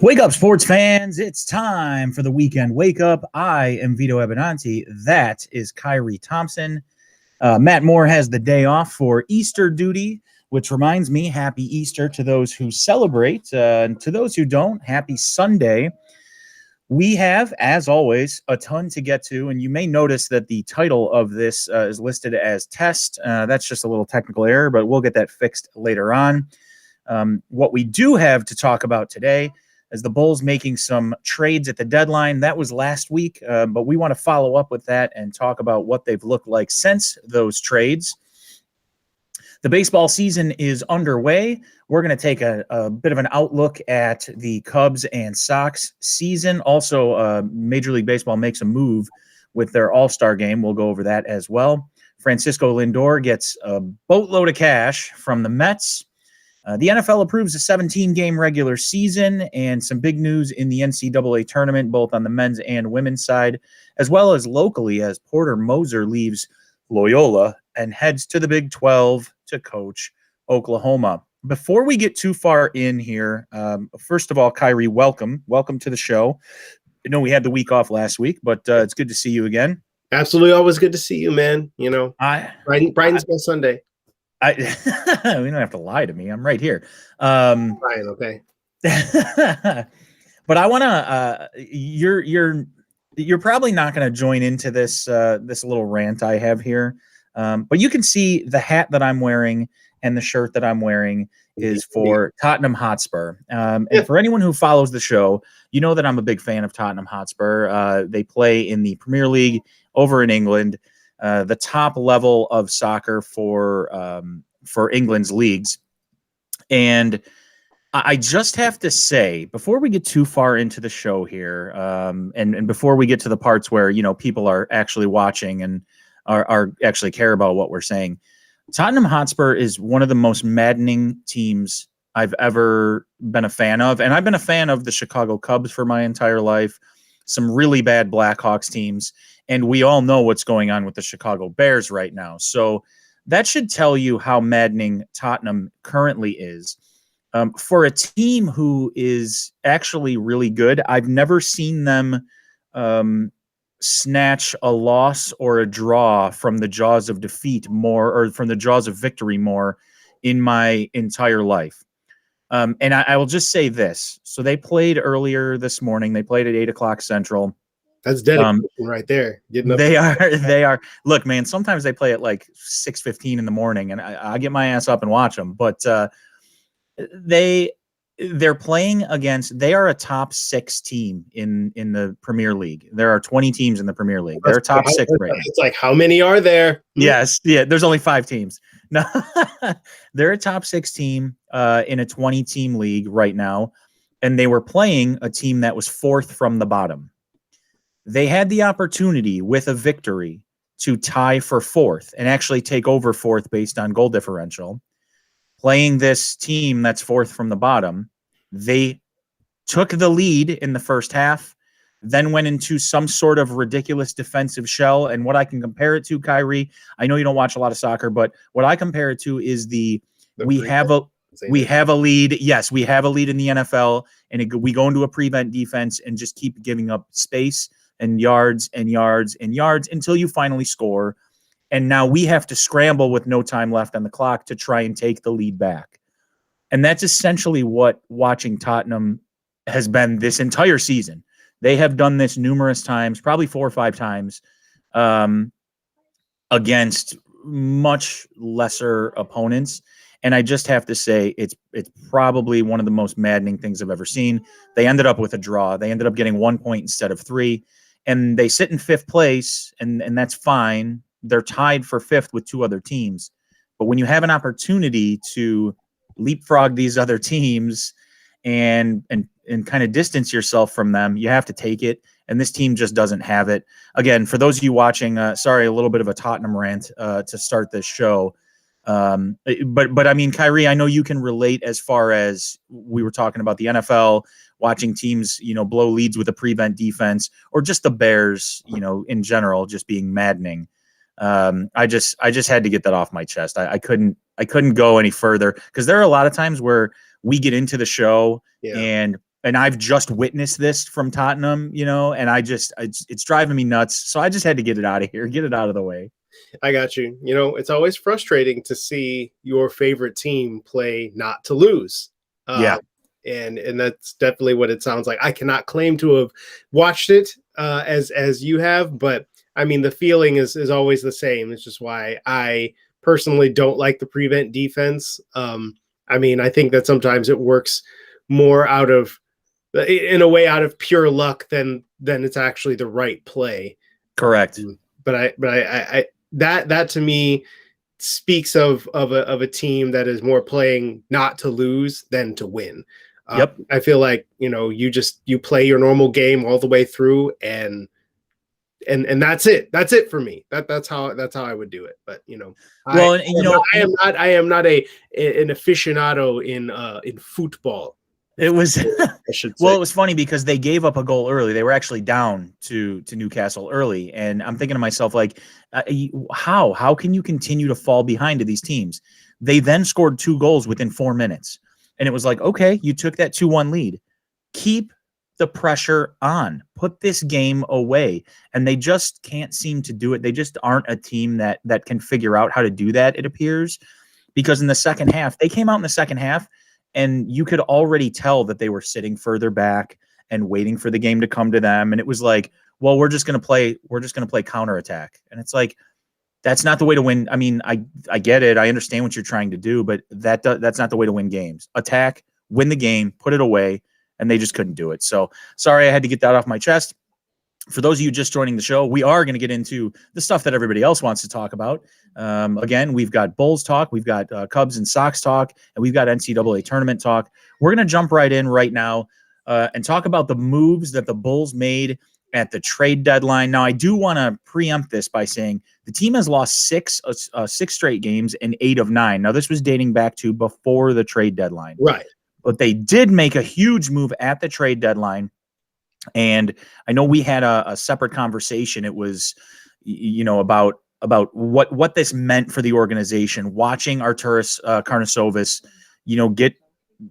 Wake up, sports fans. It's time for the weekend wake up. I am Vito Abenanti. That is Khari Thompson. Matt Moore has the day off for Easter duty, which reminds me, happy Easter to those who celebrate. And to those who don't, happy Sunday. We have, as always, a ton to get to, and you may notice that the title of this is listed as test. That's just a little technical error, but we'll get that fixed later on. What we do have to talk about today is the Bulls making some trades at the deadline. That was last week, but we want to follow up with that and talk about what they've looked like since those trades. The baseball season is underway. We're going to take a bit of an outlook at the Cubs and Sox season. Also, Major League Baseball makes a move with their All-Star game. We'll go over that as well. Francisco Lindor gets a boatload of cash from the Mets. The NFL approves a 17-game regular season, and some big news in the NCAA Tournament, both on the men's and women's side, as well as locally, as Porter Moser leaves Loyola and heads to the Big 12 to coach Oklahoma. Before we get too far in here, first of all, Khari, welcome. Welcome to the show. I know we had the week off last week, but it's good to see you again. Absolutely. Always good to see you, man. You know, Brighton's my Sunday. We don't have to lie to me. I'm right here. Brian, okay. But I want to. You're probably not going to join into this little rant I have here. But you can see the hat that I'm wearing and the shirt that I'm wearing is for Tottenham Hotspur. And for anyone who follows the show, you know that I'm a big fan of Tottenham Hotspur. They play in the Premier League over in England. The top level of soccer for England's leagues. And I just have to say, before we get too far into the show here, and before we get to the parts where, you know, people are actually watching and are actually care about what we're saying, Tottenham Hotspur is one of the most maddening teams I've ever been a fan of. And I've been a fan of the Chicago Cubs for my entire life, some really bad Blackhawks teams. And we all know what's going on with the Chicago Bears right now. So that should tell you how maddening Tottenham currently is. For a team who is actually really good, I've never seen them snatch a loss or a draw from the jaws of defeat more, or from the jaws of victory more, in my entire life. And I will just say this. So they played earlier this morning. They played at 8 o'clock Central. That's dedication right there. They are. Look, man, sometimes they play at like 6:15 in the morning, and I get my ass up and watch them. But they're playing against. They are a top 6 team in the Premier League. There are 20 teams in the Premier League. They're top 6 right now. It's like, how many are there? Yes, yeah. There's only 5 teams. No, they're a top 6 team in a 20-team league right now, and they were playing a team that was 4th from the bottom. They had the opportunity with a victory to tie for 4th and actually take over 4th based on goal differential. Playing this team that's 4th from the bottom, they took the lead in the first half, then went into some sort of ridiculous defensive shell. And what I can compare it to, Khari, I know you don't watch a lot of soccer, but what I compare it to is we have a lead. Yes, we have a lead in the NFL, and we go into a prevent defense and just keep giving up space and yards and yards and yards until you finally score. And now we have to scramble with no time left on the clock to try and take the lead back. And that's essentially what watching Tottenham has been this entire season. They have done this numerous times, probably 4 or 5 times, against much lesser opponents. And I just have to say, it's probably one of the most maddening things I've ever seen. They ended up with a draw. They ended up getting 1 point instead of 3. And they sit in 5th place, and that's fine. They're tied for 5th with 2 other teams. But when you have an opportunity to leapfrog these other teams and kind of distance yourself from them, you have to take it. And this team just doesn't have it. Again, for those of you watching, sorry, a little bit of a Tottenham rant to start this show. But I mean, Khari, I know you can relate as far as we were talking about the NFL, watching teams, you know, blow leads with a prevent defense, or just the Bears, you know, in general, just being maddening. I just had to get that off my chest. I couldn't go any further, because there are a lot of times where we get into the show and and I've just witnessed this from Tottenham, and it's driving me nuts. So I just had to get it out of here, get it out of the way. I got you. It's always frustrating to see your favorite team play not to lose. Yeah. And that's definitely what it sounds like. I cannot claim to have watched it as you have, but I mean, the feeling is always the same. It's just why I personally don't like the prevent defense. I mean, I think that sometimes it works more out of pure luck than it's actually the right play. Correct. But I that to me speaks of a team that is more playing not to lose than to win. Yep. I feel like, you play your normal game all the way through and that's it. That's it for me. That's how I would do it. But I am not an aficionado in football. It was well, it was funny because they gave up a goal early. They were actually down to Newcastle early, and I'm thinking to myself, like, how can you continue to fall behind to these teams? They then scored 2 goals within 4 minutes, and it was like, okay, you took that 2-1 lead. Keep the pressure on. Put this game away, and they just can't seem to do it. They just aren't a team that can figure out how to do that. It appears, because in the second half, they came out in the second half. And you could already tell that they were sitting further back and waiting for the game to come to them. And it was like, well, we're just going to play counterattack. And it's like, that's not the way to win. I mean, I get it. I understand what you're trying to do, but that's not the way to win games. Attack, win the game, put it away. And they just couldn't do it. So sorry, I had to get that off my chest. For those of you just joining the show, we are going to get into the stuff that everybody else wants to talk about. Again, we've got Bulls talk, we've got Cubs and Sox talk, and we've got NCAA tournament talk. We're going to jump right in right now and talk about the moves that the Bulls made at the trade deadline. Now, I do want to preempt this by saying the team has lost six straight games in 8 of 9. Now, this was dating back to before the trade deadline. Right. But they did make a huge move at the trade deadline. And I know we had a separate conversation. It was, about what this meant for the organization. Watching Arturas Karnisovas,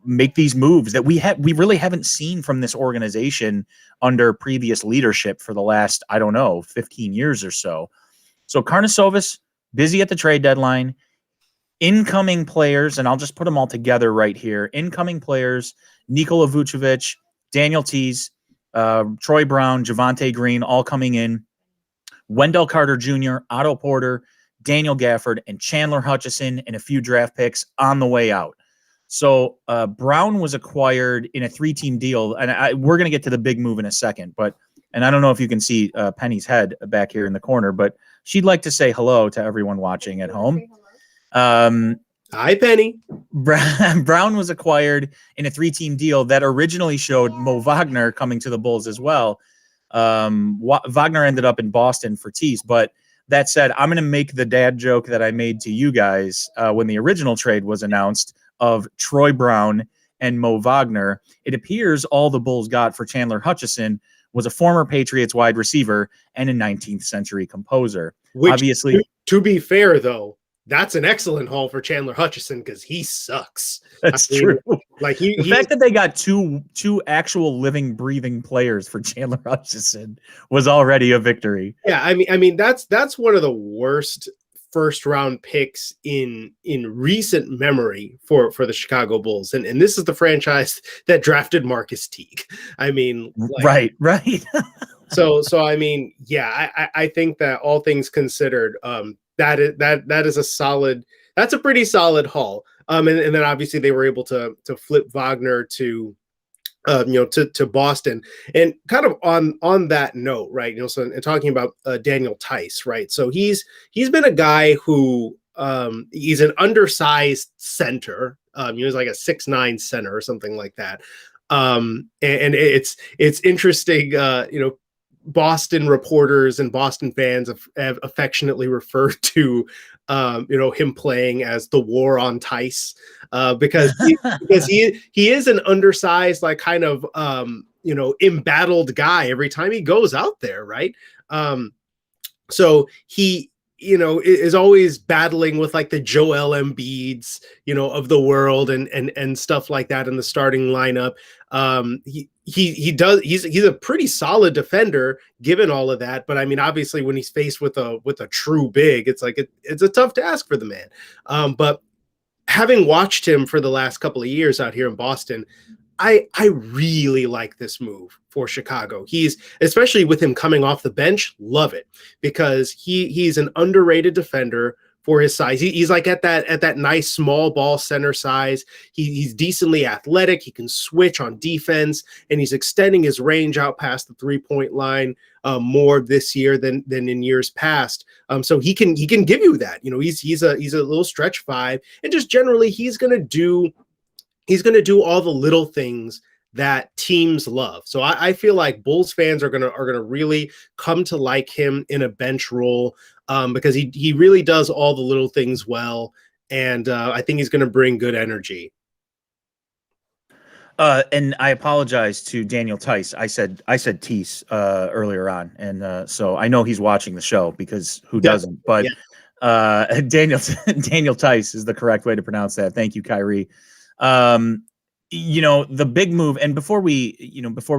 make these moves that we really haven't seen from this organization under previous leadership for the last, 15 years or so. So Karnisovas busy at the trade deadline. Incoming players, and I'll just put them all together right here. Incoming players: Nikola Vucevic, Daniel Tease, Troy Brown, Javonte Green, all coming in. Wendell Carter Jr., Otto Porter, Daniel Gafford, and Chandler Hutchison, and a few draft picks on the way out. So Brown was acquired in a 3-team deal, and we're going to get to the big move in a second. And I don't know if you can see Penny's head back here in the corner, but she'd like to say hello to everyone watching at home. Hi, Penny. Brown was acquired in a 3-team deal that originally showed Mo Wagner coming to the Bulls as well. Wagner ended up in Boston for Tease. But that said, I'm going to make the dad joke that I made to you guys when the original trade was announced of Troy Brown and Mo Wagner. It appears all the Bulls got for Chandler Hutchison was a former Patriots wide receiver and a 19th century composer. Which, obviously, to be fair, though, that's an excellent haul for Chandler Hutchison because he sucks. That's true. Like the fact that they got two actual living, breathing players for Chandler Hutchison was already a victory. Yeah, I mean that's one of the worst first round picks in recent memory for the Chicago Bulls, and this is the franchise that drafted Marcus Teague. I mean, right. so I mean, yeah, I think that all things considered, that is a solid. That's a pretty solid haul. And then obviously they were able to flip Wagner to Boston. And kind of on that note, right? So and talking about Daniel Tice, right? So he's been a guy who he's an undersized center. He's like a 6'9" center or something like that. And it's interesting, Boston reporters and Boston fans have affectionately referred to, him playing as the war on Tice, because he is an undersized, like kind of, embattled guy every time he goes out there. Right. So he is always battling with like the Joel Embiids, of the world and stuff like that in the starting lineup. He's a pretty solid defender given all of that. But I mean, obviously when he's faced with a true big, it's like, it's a tough task for the man. But having watched him for the last couple of years out here in Boston, I really like this move for Chicago. He's, especially with him coming off the bench, love it, because he's an underrated defender for his size. He's like at that nice small ball center size. He's decently athletic. He can switch on defense, and he's extending his range out past the 3-point line more this year than in years past. So he can give you that. He's a little stretch five, and just generally he's going to do all the little things that teams love. So I feel like Bulls fans are gonna really come to like him in a bench role, because he really does all the little things well, and I think he's gonna bring good energy. And I apologize to Daniel Tice. I said Tease earlier on, and so I know he's watching the show, because who doesn't? But Daniel Tice is the correct way to pronounce that. Thank you, Kyrie. The big move, and before we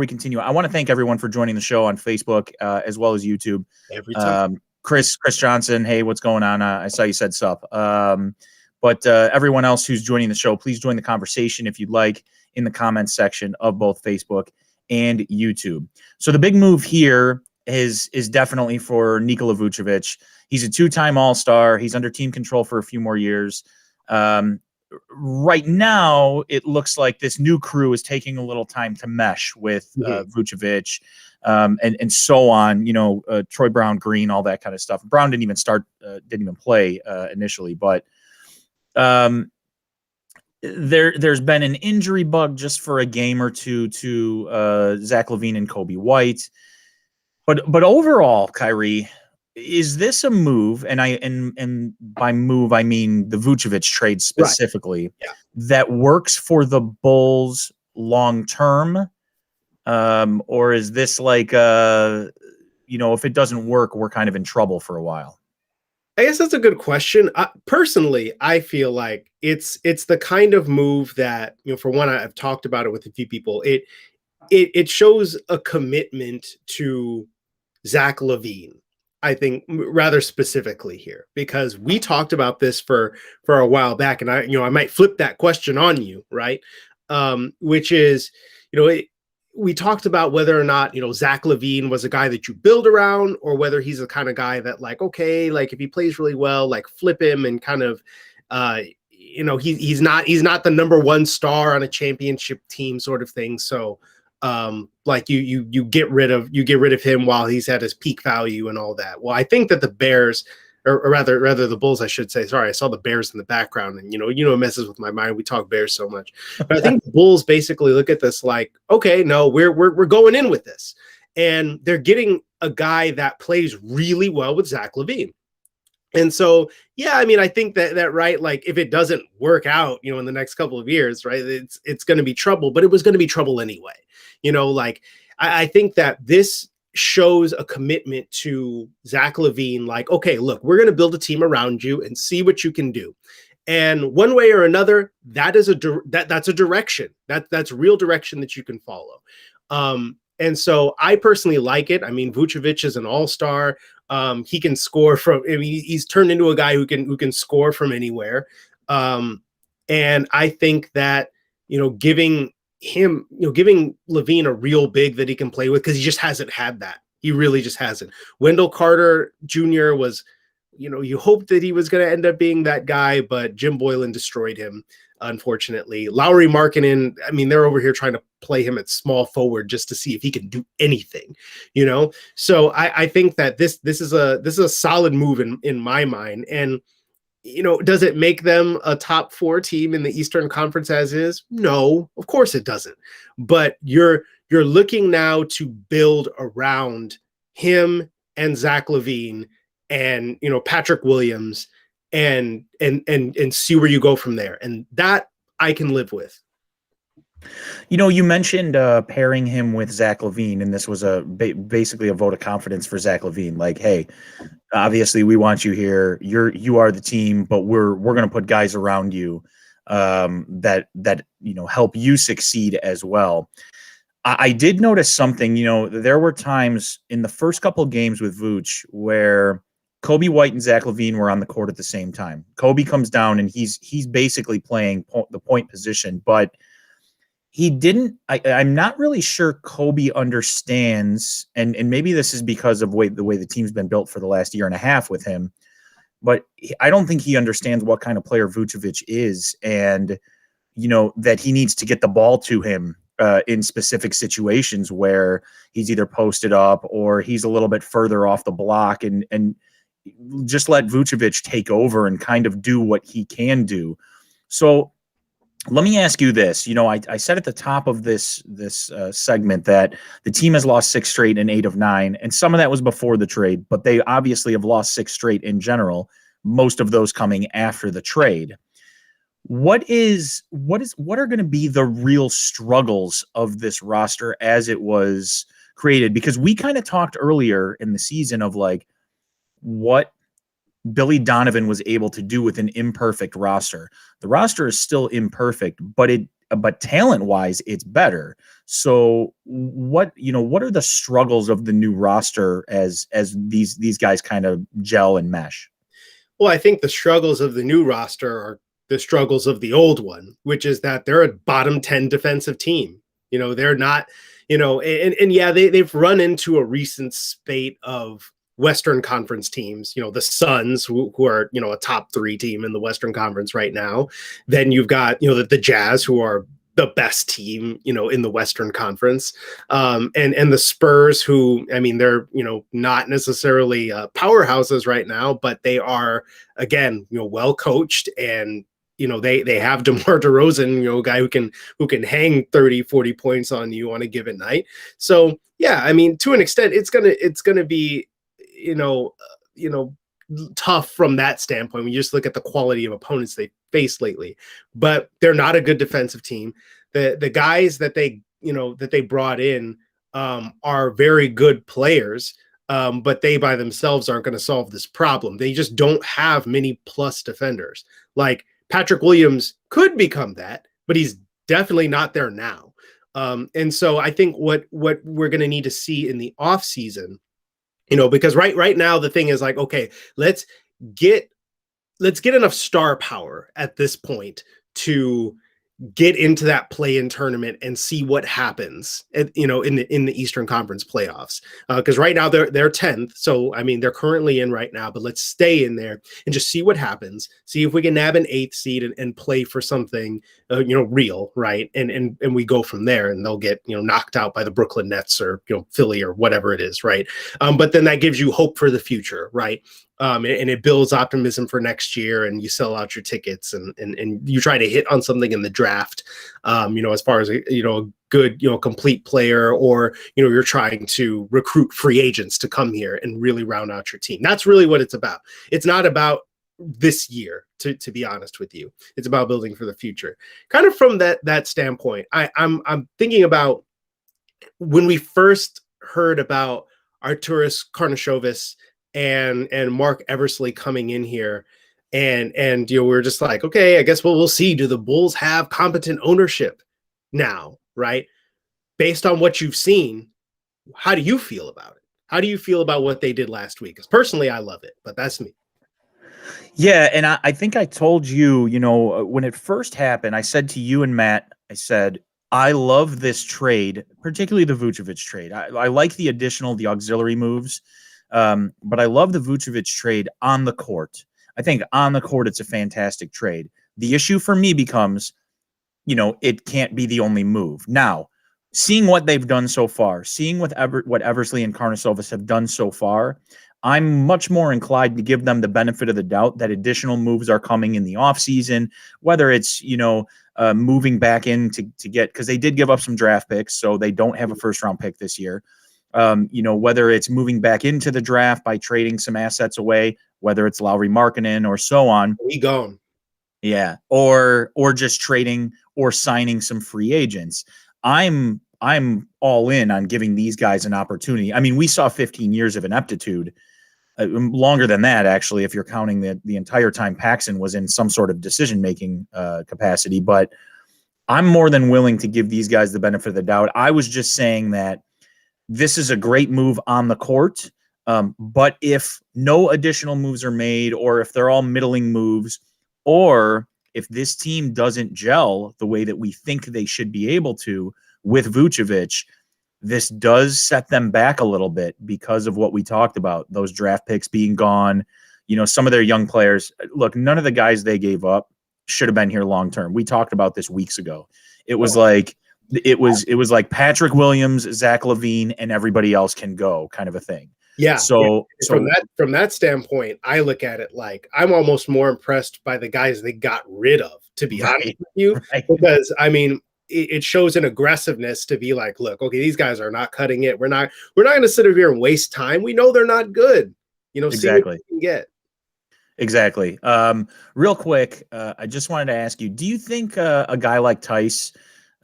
continue, I want to thank everyone for joining the show on Facebook as well as YouTube. Every time. Chris Johnson, hey, what's going on? I saw you said sup. But everyone else who's joining the show, please join the conversation if you'd like in the comments section of both Facebook and YouTube. So the big move here is definitely for Nikola Vucevic. He's a 2-time All-Star. He's under team control for a few more years. Right now, it looks like this new crew is taking a little time to mesh with Vucevic and so on. Troy Brown, Green, all that kind of stuff. Brown didn't even play initially, but there's been an injury bug just for a game or two to Zach LaVine and Kobe White. But overall, Kyrie, is this a move? And by move, I mean the Vucevic trade specifically, that works for the Bulls long term? Or is this like, if it doesn't work, we're kind of in trouble for a while? I guess that's a good question. Personally, I feel like it's the kind of move that, for one, I've talked about it with a few people. It shows a commitment to Zach LaVine, I think, rather specifically here, because we talked about this for a while back, and I might flip that question on you, right? Which is, we talked about whether or not, Zach LaVine was a guy that you build around, or whether he's the kind of guy that, like, okay, like if he plays really well, like flip him and kind of, he's not the number one star on a championship team sort of thing. So, like you get rid of him while he's at his peak value and all that. Well, I think that the Bears, or rather the Bulls, I should say. Sorry, I saw the Bears in the background, and it messes with my mind. We talk Bears so much, but I think the Bulls basically look at this like, okay, no, we're going in with this, and they're getting a guy that plays really well with Zach LaVine. And so, yeah, I mean, I think that right, like if it doesn't work out, in the next couple of years, right, it's going to be trouble, but it was going to be trouble anyway. Like I think that this shows a commitment to Zach LaVine, like, okay, look, we're going to build a team around you and see what you can do. And one way or another, that's a direction. That's real direction that you can follow. And so I personally like it. I mean, Vucevic is an all-star. He can score he's turned into a guy who can score from anywhere. And I think that, giving LaVine a real big that he can play with, because he just hasn't had that. He really just hasn't. Wendell Carter Jr. was, you hoped that he was going to end up being that guy, but Jim Boylan destroyed him, unfortunately. Lauri Markkanen, I mean, they're over here trying to play him at small forward just to see if he can do anything, So I think that this is a solid move in my mind. And does it make them a top 4 team in the Eastern Conference as is? No, of course it doesn't. But you're looking now to build around him and Zach LaVine and Patrick Williams and see where you go from there. And that I can live with. You mentioned pairing him with Zach LaVine, and this was basically a vote of confidence for Zach LaVine. Like, hey, obviously we want you here. You are the team, but we're going to put guys around you that help you succeed as well. I did notice something. There were times in the first couple games with Vooch where Kobe White and Zach LaVine were on the court at the same time. Kobe comes down and he's basically playing the point position, but he didn't. I'm not really sure Kobe understands, and maybe this is because of the way the team's been built for the last year and a half with him. But I don't think he understands what kind of player Vucevic is, and that he needs to get the ball to him in specific situations where he's either posted up or he's a little bit further off the block, and just let Vucevic take over and kind of do what he can do. So let me ask you this. I said at the top of this segment that the team has lost 6 straight and 8 of 9, and some of that was before the trade, but they obviously have lost 6 straight in general, most of those coming after the trade. What are going to be the real struggles of this roster as it was created? Because we kind of talked earlier in the season of like what Billy Donovan was able to do with an imperfect roster. The roster is still imperfect, but talent-wise, it's better. So what are the struggles of the new roster as these guys kind of gel and mesh? Well, I think the struggles of the new roster are the struggles of the old one, which is that they're a bottom 10 defensive team. They're not, and yeah, they've run into a recent spate of Western Conference teams, the Suns, who are, a top 3 team in the Western Conference right now. Then you've got, the Jazz, who are the best team, in the Western Conference. And the Spurs, who, they're, not necessarily powerhouses right now, but they are, again, well coached, and they have DeMar DeRozan, a guy who can hang 30, 40 points on you on a given night. So yeah, to an extent, it's gonna be tough from that standpoint when you just look at the quality of opponents they faced lately. But they're not a good defensive team. The guys that they brought in are very good players, but they by themselves aren't going to solve this problem. They just don't have many plus defenders. Like Patrick Williams could become that, but he's definitely not there now. And so I think what we're going to need to see in the offseason, because right now the thing is like, okay, let's get enough star power at this point to get into that play-in tournament and see what happens in the Eastern Conference playoffs. Because right now they're 10th. So, they're currently in right now, but let's stay in there and just see what happens. See if we can nab an 8th seed and play for something, real, right? And we go from there, and they'll get, knocked out by the Brooklyn Nets or, Philly or whatever it is, right? But then that gives you hope for the future, right? And it builds optimism for next year, and you sell out your tickets and you try to hit on something in the draft, as far as, a good, complete player, or, you're trying to recruit free agents to come here and really round out your team. That's really what it's about. It's not about this year, to be honest with you. It's about building for the future. Kind of from that standpoint, I'm thinking about when we first heard about Arturas Karnisovas and Mark Eversley coming in here, and we're just like, okay, I guess we'll see. Do the Bulls have competent ownership now, right? Based on what you've seen, how do you feel about it? How do you feel about what they did last week? Because personally, I love it, but that's me. Yeah, and I think I told you, when it first happened, I said to you and Matt, I said, I love this trade, particularly the Vucevic trade. I like the auxiliary moves. But I love the Vucevic trade on the court. I think on the court, it's a fantastic trade. The issue for me becomes, it can't be the only move. Now, seeing what they've done so far, seeing what Eversley and Karnisovas have done so far, I'm much more inclined to give them the benefit of the doubt that additional moves are coming in the offseason, whether it's, moving back in to get, because they did give up some draft picks, so they don't have a first-round pick this year. Whether it's moving back into the draft by trading some assets away, whether it's Lauri Markkanen or so on. He gone. Yeah, or just trading or signing some free agents. I'm all in on giving these guys an opportunity. I mean, we saw 15 years of ineptitude, longer than that actually, if you're counting the entire time Paxson was in some sort of decision making capacity. But I'm more than willing to give these guys the benefit of the doubt. I was just saying that this is a great move on the court. But if no additional moves are made, or if they're all middling moves, or if this team doesn't gel the way that we think they should be able to with Vucevic, this does set them back a little bit because of what we talked about, those draft picks being gone. Some of their young players, look, none of the guys they gave up should have been here long term. We talked about this weeks ago. It was like Patrick Williams, Zach LaVine, and everybody else can go kind of a thing. Yeah. So from that standpoint, I look at it like I'm almost more impressed by the guys they got rid of, to be honest with you, because I mean, it shows an aggressiveness to be like, look, okay, these guys are not cutting it. We're not going to sit over here and waste time. We know they're not good. Exactly. See what we can get. Exactly. Real quick, I just wanted to ask you, do you think a guy like Tice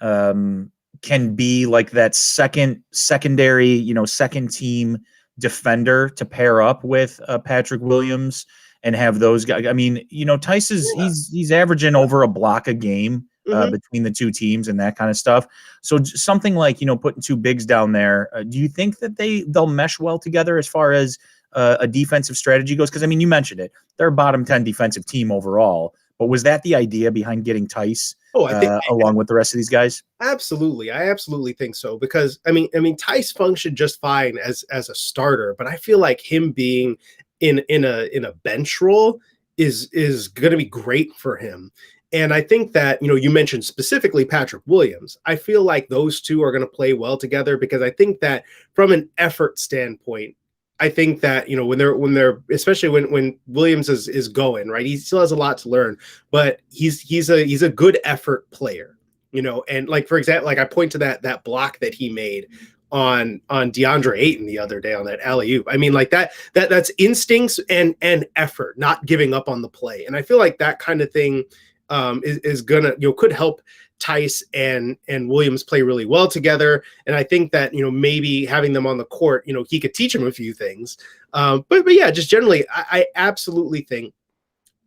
can be like that secondary, second team defender to pair up with Patrick Williams and have those guys? I mean, Tice he's averaging over a block a game between the two teams and that kind of stuff. So something like, putting two bigs down there, do you think that they'll mesh well together as far as a defensive strategy goes? Because I mean, you mentioned it, they're a bottom 10 defensive team overall, but was that the idea behind getting Tice along with the rest of these guys? Absolutely. I absolutely think so, because I mean, Tice functioned just fine as a starter, but I feel like him being in a bench role is going to be great for him. And I think that, you mentioned specifically Patrick Williams. I feel like those two are going to play well together, because I think that from an effort standpoint, I think that, when they're especially when Williams is going, right, he still has a lot to learn, but he's a good effort player, and like, for example, like I point to that block that he made on DeAndre Ayton the other day on that alley-oop. I mean, like that's instincts and effort, not giving up on the play. And I feel like that kind of thing is gonna could help Tice and Williams play really well together. And I think that maybe having them on the court, he could teach him a few things. But yeah, just generally, I absolutely think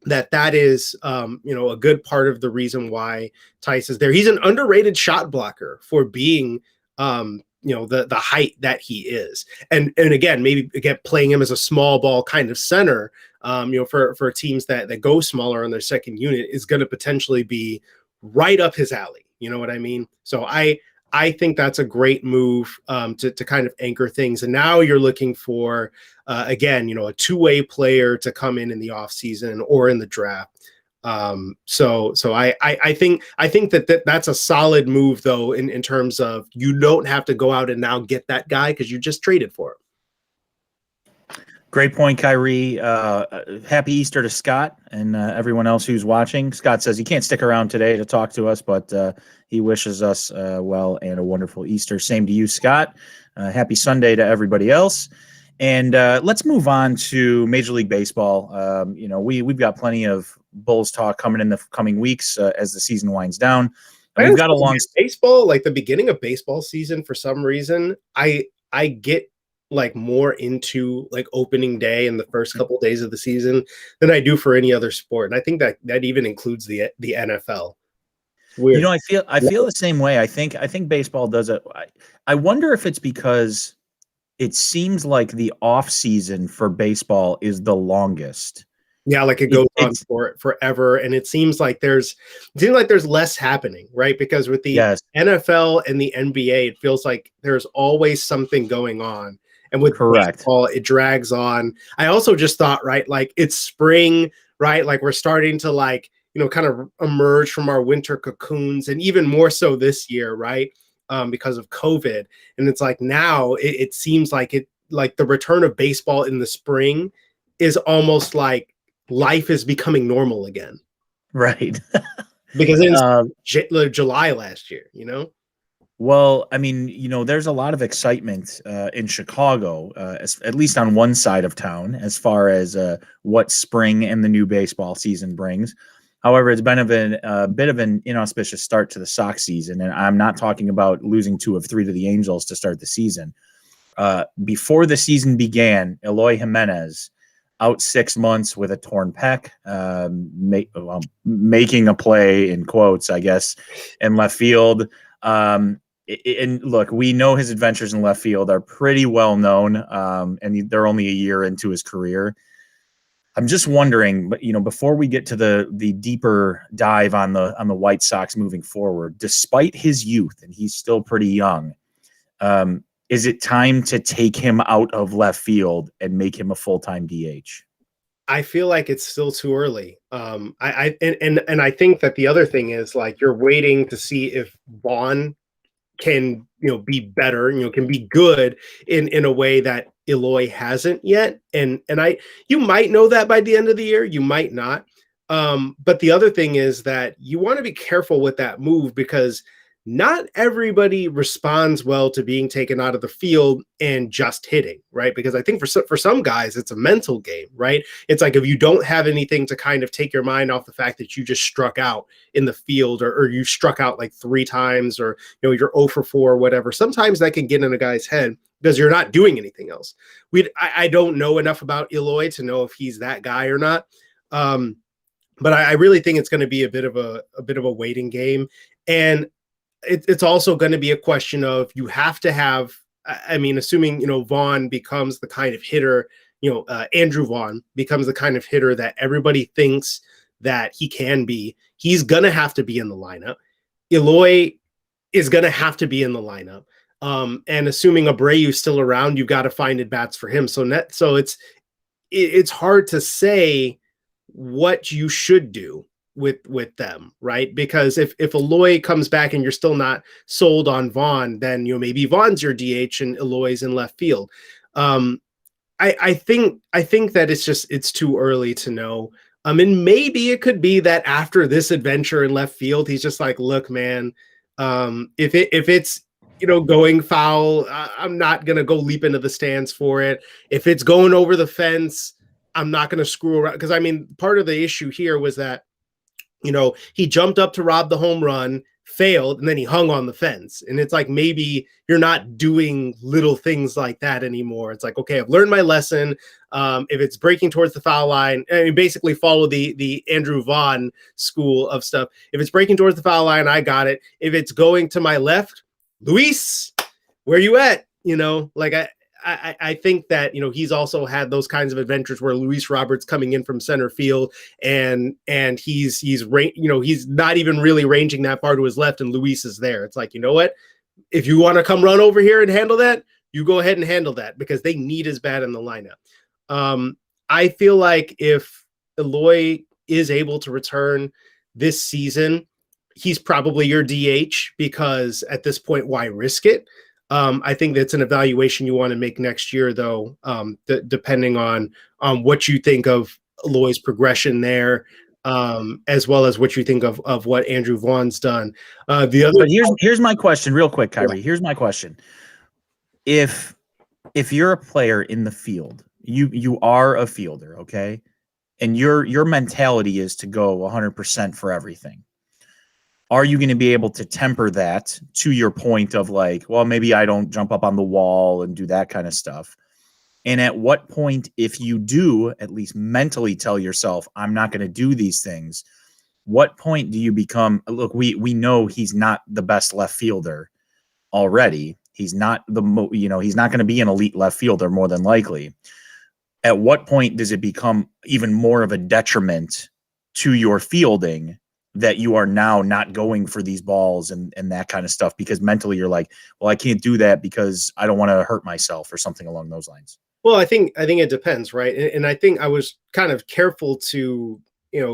that is a good part of the reason why Tice is there. He's an underrated shot blocker for being the height that he is, and again, maybe playing him as a small ball kind of center, for teams that go smaller on their second unit is going to potentially be right up his alley. You know what I mean? So I think that's a great move to kind of anchor things. And now you're looking for again, a two-way player to come in the offseason or in the draft. So I think that's a solid move, though, in terms of you don't have to go out and now get that guy because you just traded for him. Great point, Kyrie. Happy Easter to Scott and everyone else who's watching. Scott says he can't stick around today to talk to us, but he wishes us well and a wonderful Easter. Same to you, Scott. Happy Sunday to everybody else. And let's move on to Major League Baseball. We've got plenty of Bulls talk coming in the coming weeks as the season winds down. And we've got a long baseball, like the beginning of baseball season. For some reason, I get like more into like opening day and the first couple of days of the season than I do for any other sport. And I think that even includes the NFL. Weird. I feel the same way. I think baseball does it. I wonder if it's because it seems like the off season for baseball is the longest. Yeah, like it goes on for forever, and it seems like there's less happening, right? Because with the NFL and the NBA, it feels like there's always something going on. And with baseball, it drags on. I also just thought, right, like it's spring, right? Like we're starting to like, kind of emerge from our winter cocoons, and even more so this year, right? Because of COVID. And it's like now it seems like the return of baseball in the spring is almost like life is becoming normal again. Right. Because it's July last year, Well, I mean, there's a lot of excitement in Chicago, at least on one side of town, as far as what spring and the new baseball season brings. However, it's been a bit of an inauspicious start to the Sox season, and I'm not talking about losing 2 of 3 to the Angels to start the season. Before the season began, Eloy Jimenez out 6 months with a torn pec, making a play in quotes, I guess, in left field. And look, we know his adventures in left field are pretty well known, and they're only a year into his career. I'm just wondering, but before we get to the deeper dive on the White Sox moving forward, despite his youth, and he's still pretty young, is it time to take him out of left field and make him a full-time DH? I feel like it's still too early. I think that the other thing is, like, you're waiting to see if Vaughn can be better, can be good in a way that Eloy hasn't yet, and you might know that by the end of the year, you might not. But the other thing is that you want to be careful with that move, because not everybody responds well to being taken out of the field and just hitting, right? Because I think for some guys, it's a mental game, right? It's like, if you don't have anything to kind of take your mind off the fact that you just struck out in the field, or you struck out like 3 times, or you're 0 for 4 or whatever, sometimes that can get in a guy's head because you're not doing anything else. I don't know enough about Eloy to know if he's that guy or not. But I really think it's going to be a bit of a waiting game. And it's also going to be a question of, you have to have, I mean, assuming, Vaughn becomes the kind of hitter, Andrew Vaughn becomes the kind of hitter that everybody thinks that he can be, he's going to have to be in the lineup. Eloy is going to have to be in the lineup. And assuming Abreu's still around, you've got to find at-bats for him. So it's hard to say what you should do with them, right? Because if Eloy comes back and you're still not sold on Vaughn, then maybe Vaughn's your DH and Eloy's in left field. I think that it's too early to know. And maybe it could be that after this adventure in left field, he's just like, look, man, if it's going foul, I'm not gonna go leap into the stands for it. If it's going over the fence, I'm not gonna screw around. Because I mean, part of the issue here was that he jumped up to rob the home run, failed, and then he hung on the fence. And it's like, maybe you're not doing little things like that anymore. It's like, okay, I've learned my lesson. If it's breaking towards the foul line, and you basically follow the Andrew Vaughn school of stuff. If it's breaking towards the foul line, I got it. If it's going to my left, Luis, where you at? Like I think that he's also had those kinds of adventures where Luis Roberts coming in from center field, and he's not even really ranging that far to his left, and Luis is there. It's like, you know what? If you want to come run over here and handle that, you go ahead and handle that, because they need his bat in the lineup. I feel like if Eloy is able to return this season, he's probably your DH, because at this point, why risk it? I think that's an evaluation you want to make next year, though, depending on what you think of Eloy's progression there, as well as what you think of what Andrew Vaughn's done. But here's my question, real quick, Kyrie. Yeah. Here's my question: If you're a player in the field, you are a fielder, okay, and your mentality is to go 100% for everything. Are you going to be able to temper that to your point of like, well, maybe I don't jump up on the wall and do that kind of stuff? And at what point, if you do at least mentally tell yourself, I'm not going to do these things, what point do you become, look, we know he's not the best left fielder already. He's not he's not going to be an elite left fielder more than likely. At what point does it become even more of a detriment to your fielding that you are now not going for these balls and that kind of stuff, because mentally you're like, well, I can't do that because I don't want to hurt myself or something along those lines? Well, I think it depends, right? And I think I was kind of careful to,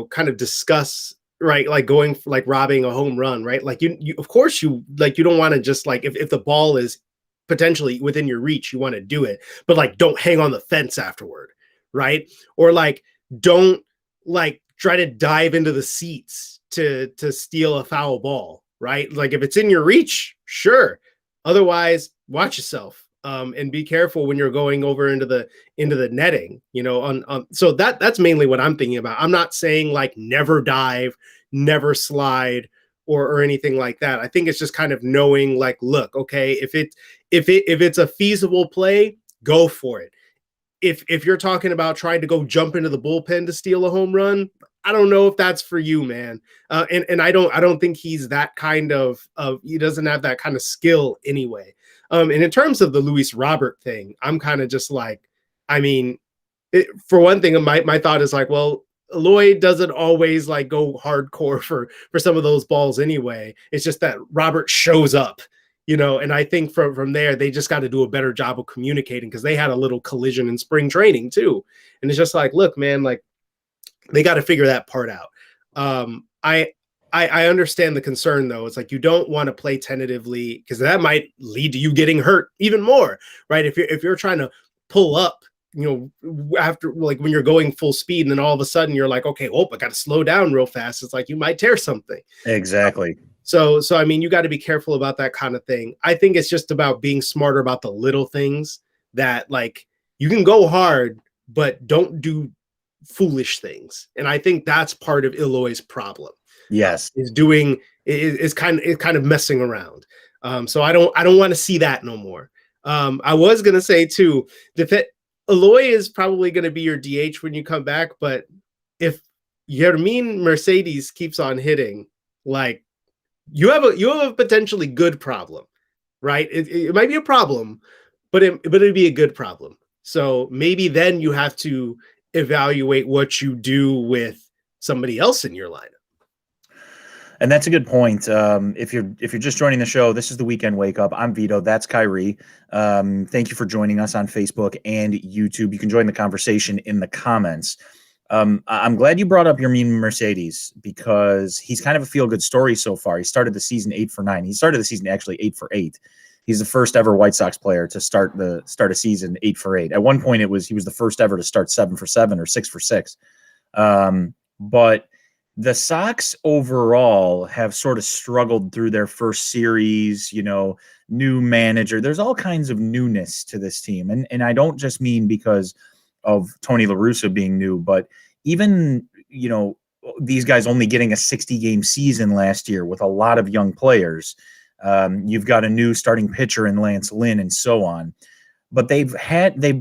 kind of discuss, right, like going for, like, robbing a home run, right? Like you of course you don't want to just, like, if the ball is potentially within your reach, you want to do it, but like, don't hang on the fence afterward, right? Or like, don't like try to dive into the seats to steal a foul ball, right? Like, if it's in your reach, sure. Otherwise, watch yourself. and be careful when you're going over into the netting, on so that's mainly what I'm thinking about. I'm not saying like never dive, never slide, or anything like that. I think it's just kind of knowing like, look, okay, if it's a feasible play, go for it. If you're talking about trying to go jump into the bullpen to steal a home run, I don't know if that's for you, man. And I don't think he's that kind of he doesn't have that kind of skill anyway. And in terms of the Luis Robert thing, I'm kind of just like, I mean, for one thing, my thought is like, well, Eloy doesn't always like go hardcore for some of those balls anyway. It's just that Robert shows up, and I think from there they just got to do a better job of communicating, because they had a little collision in spring training too. And it's just like, look, man, like they got to figure that part out. I understand the concern though. It's like you don't want to play tentatively, because that might lead to you getting hurt even more, right? If you're trying to pull up, after like when you're going full speed, and then all of a sudden you're like, okay, I got to slow down real fast. It's like you might tear something. Exactly. So I mean, you got to be careful about that kind of thing. I think it's just about being smarter about the little things, that like you can go hard, but don't do foolish things. And I think that's part of Eloy's problem. Yes, is kind of messing around. So I don't want to see that no more. I was gonna say too, Eloy is probably going to be your DH when you come back, but if Yermin Mercedes keeps on hitting, like you have a potentially good problem, right? It might be a problem, but it'd be a good problem. So maybe then you have to evaluate what you do with somebody else in your lineup. and that's a good point. If you're just joining the show, this is the Weekend Wake Up. I'm Vito. That's Khari. Thank you for joining us on Facebook and YouTube. You can join the conversation in the comments. I'm glad you brought up Yermin Mercedes, because he's kind of a feel-good story so far. He started the season 8 for 9. He started the season actually 8 for 8. He's the first ever White Sox player to start a season 8 for 8. At one point, he was the first ever to start 7 for 7 or 6 for 6. But the Sox overall have sort of struggled through their first series, new manager. There's all kinds of newness to this team. And I don't just mean because of Tony La Russa being new, but even, these guys only getting a 60-game season last year with a lot of young players. You've got a new starting pitcher in Lance Lynn and so on. But they've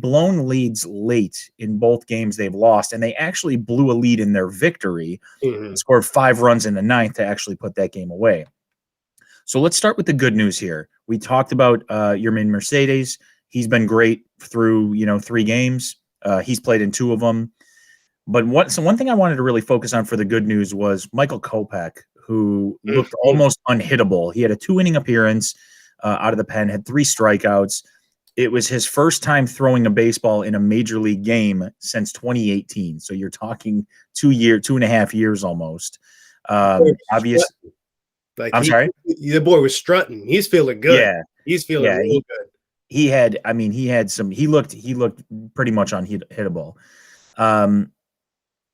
blown leads late in both games they've lost, and they actually blew a lead in their victory, scored 5 runs in the 9th to actually put that game away. So let's start with the good news here. We talked about Yermin Mercedes. He's been great through 3 games. He's played in 2 of them. But one thing I wanted to really focus on for the good news was Michael Kopech, who looked almost unhittable. He had a 2-inning appearance out of the pen, had 3 strikeouts. It was his first time throwing a baseball in a major league game since 2018. So you're talking 2.5 years almost. Obvious. Like I'm sorry. The boy was strutting. He's feeling good. Yeah, he's feeling real good. He looked pretty much unhittable.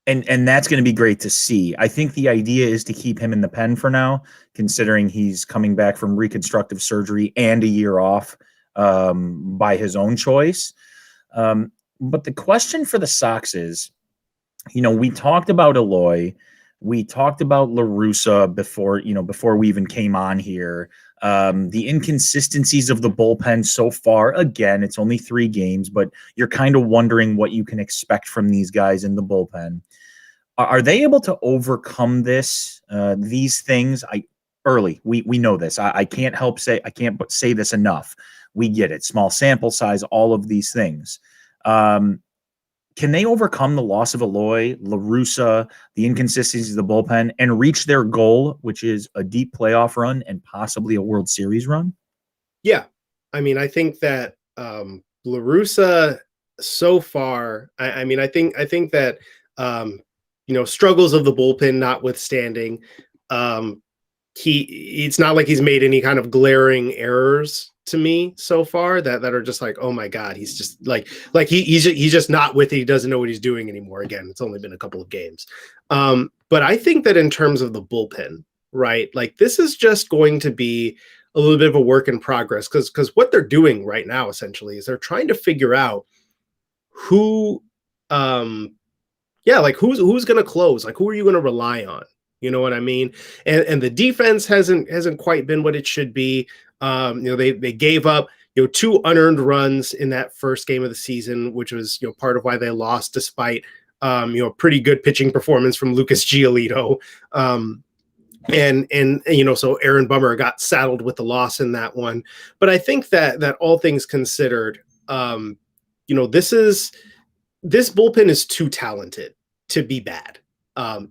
And that's going to be great to see. I think the idea is to keep him in the pen for now, considering he's coming back from reconstructive surgery and a year off by his own choice. But the question for the Sox is, we talked about Eloy, we talked about La Russa before we even came on here. The inconsistencies of the bullpen so far. Again, it's only 3 games, but you're kind of wondering what you can expect from these guys in the bullpen. Are they able to overcome these things? We know this. I can't but say this enough. We get it. Small sample size, all of these things. Can they overcome the loss of Eloy, La Russa, the inconsistencies of the bullpen, and reach their goal, which is a deep playoff run and possibly a World Series run? Yeah. I mean, I think that La Russa so far, I think that, struggles of the bullpen notwithstanding, it's not like he's made any kind of glaring errors to me so far that are just like, oh my God, he's just he's just not with it. He doesn't know what he's doing anymore. Again, it's only been a couple of games. But I think that in terms of the bullpen, right, like this is just going to be a little bit of a work in progress, because what they're doing right now essentially is they're trying to figure out who, yeah, like who's going to close, like who are you going to rely on? You know what I mean? And the defense hasn't quite been what it should be. They gave up 2 unearned runs in that first game of the season, which was part of why they lost, despite pretty good pitching performance from Lucas Giolito. And so Aaron Bummer got saddled with the loss in that one. But I think that all things considered, this bullpen is too talented to be bad.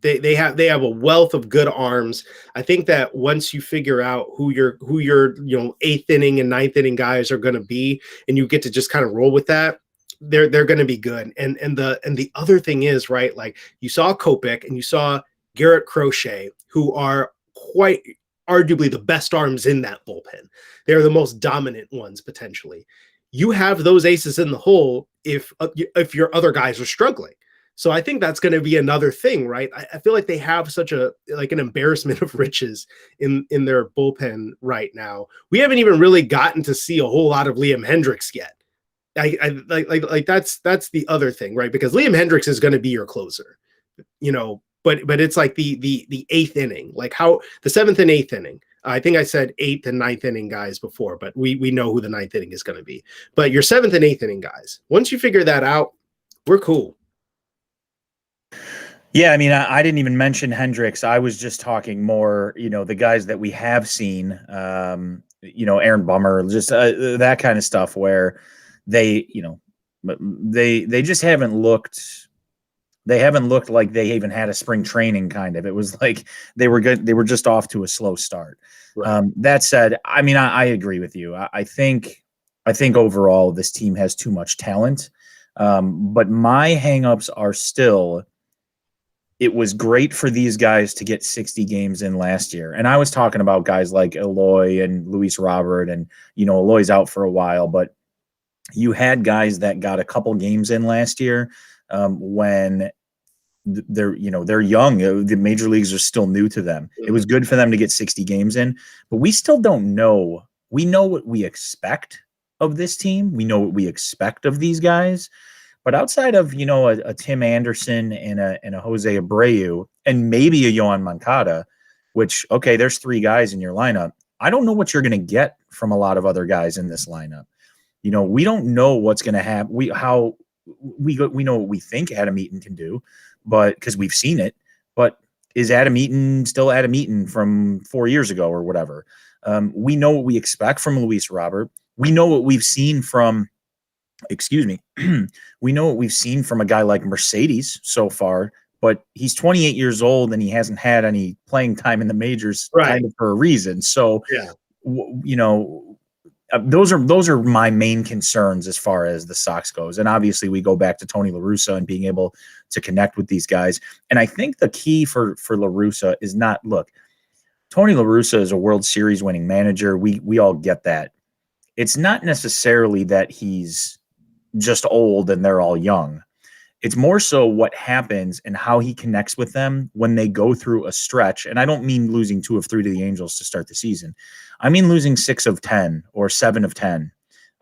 They have a wealth of good arms. I think that once you figure out who your 8th inning and 9th inning guys are going to be, and you get to just kind of roll with that, they're going to be good. And the other thing is, right, like you saw Kopech and you saw Garrett Crochet, who are quite arguably the best arms in that bullpen. They're the most dominant ones potentially. You have those aces in the hole if your other guys are struggling. So I think that's going to be another thing, right? I feel like they have such an embarrassment of riches in their bullpen right now. We haven't even really gotten to see a whole lot of Liam Hendricks yet. That's the other thing, right? Because Liam Hendricks is going to be your closer, but it's like the 8th inning, like how the 7th and 8th inning. I think I said 8th and 9th inning guys before, but we know who the 9th inning is going to be. But your 7th and 8th inning guys, once you figure that out, we're cool. Yeah, I mean, I didn't even mention Hendricks. I was just talking more, the guys that we have seen, Aaron Bummer, just that kind of stuff where they just haven't looked. They haven't looked like they even had a spring training kind of. It was like they were good. They were just off to a slow start. Right. That said, I mean, I agree with you. I think overall this team has too much talent. But my hangups are still, it was great for these guys to get 60 games in last year. And I was talking about guys like Eloy and Luis Robert, and, Eloy's out for a while, but you had guys that got a couple games in last year. When they're young, the major leagues are still new to them. It was good for them to get 60 games in, but we still don't know. We know what we expect of this team. We know what we expect of these guys, but outside of, a Tim Anderson and a Jose Abreu and maybe a Yohan Moncada, which, okay, there's 3 guys in your lineup. I don't know what you're going to get from a lot of other guys in this lineup. We don't know what's going to happen. We know what we think Adam Eaton can do, but because we've seen it. But is Adam Eaton still Adam Eaton from 4 years ago or whatever? We know what we expect from Luis Robert. We know what we've seen from, we know what we've seen from a guy like Mercedes so far, but he's 28 years old and he hasn't had any playing time in the majors, right, kind of for a reason. So, yeah. Those are my main concerns as far as the Sox goes. And obviously we go back to Tony La Russa and being able to connect with these guys. And I think the key for La Russa is not, look, Tony La Russa is a World Series winning manager. We all get that. It's not necessarily that he's just old and they're all young. It's more so what happens and how he connects with them when they go through a stretch. And I don't mean losing 2 of 3 to the Angels to start the season. I mean losing 6 of 10 or 7 of 10.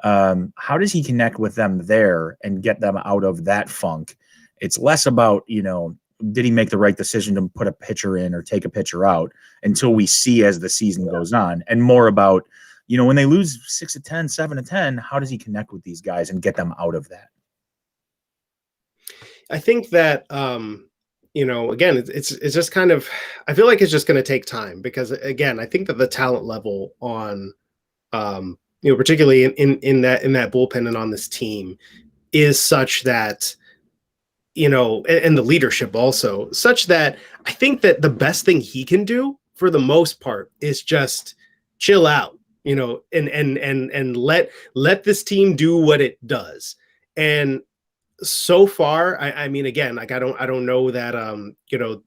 How does he connect with them there and get them out of that funk? It's less about, did he make the right decision to put a pitcher in or take a pitcher out until we see as the season goes on, and more about, when they lose 6 of 10, 7 of 10, how does he connect with these guys and get them out of that? I think that, again, it's just kind of, I feel like it's just going to take time because, again, I think that the talent level on, particularly in that bullpen and on this team is such that, and the leadership also such that I think that the best thing he can do for the most part is just chill out, and let this team do what it does. And so far, I mean, again, like I don't know that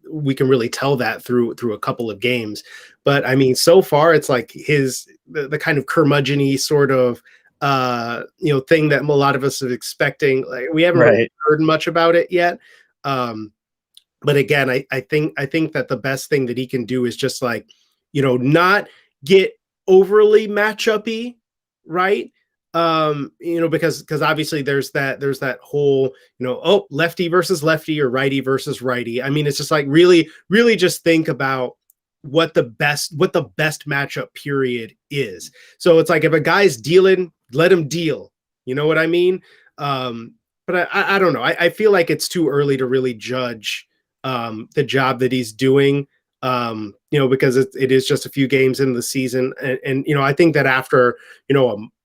we can really tell that through a couple of games, but I mean, so far it's like the kind of curmudgeon-y sort of thing that a lot of us are expecting. Like we haven't really heard much about it yet. But again, I think that the best thing that he can do is just like, not get overly matchup-y, right? Because obviously there's that whole, lefty versus lefty or righty versus righty. I mean, it's just like really, really just think about what the best matchup period is. So it's like if a guy's dealing, let him deal. You know what I mean? But I don't know. I feel like it's too early to really judge the job that he's doing. Because it is just a few games in the season, and I think that after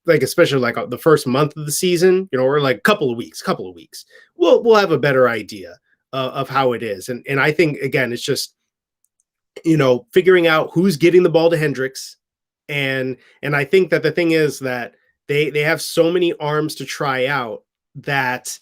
like especially like the first month of the season, or like couple of weeks, we'll have a better idea of how it is, and I think again it's just figuring out who's getting the ball to Hendricks, and I think that the thing is that they have so many arms to try out that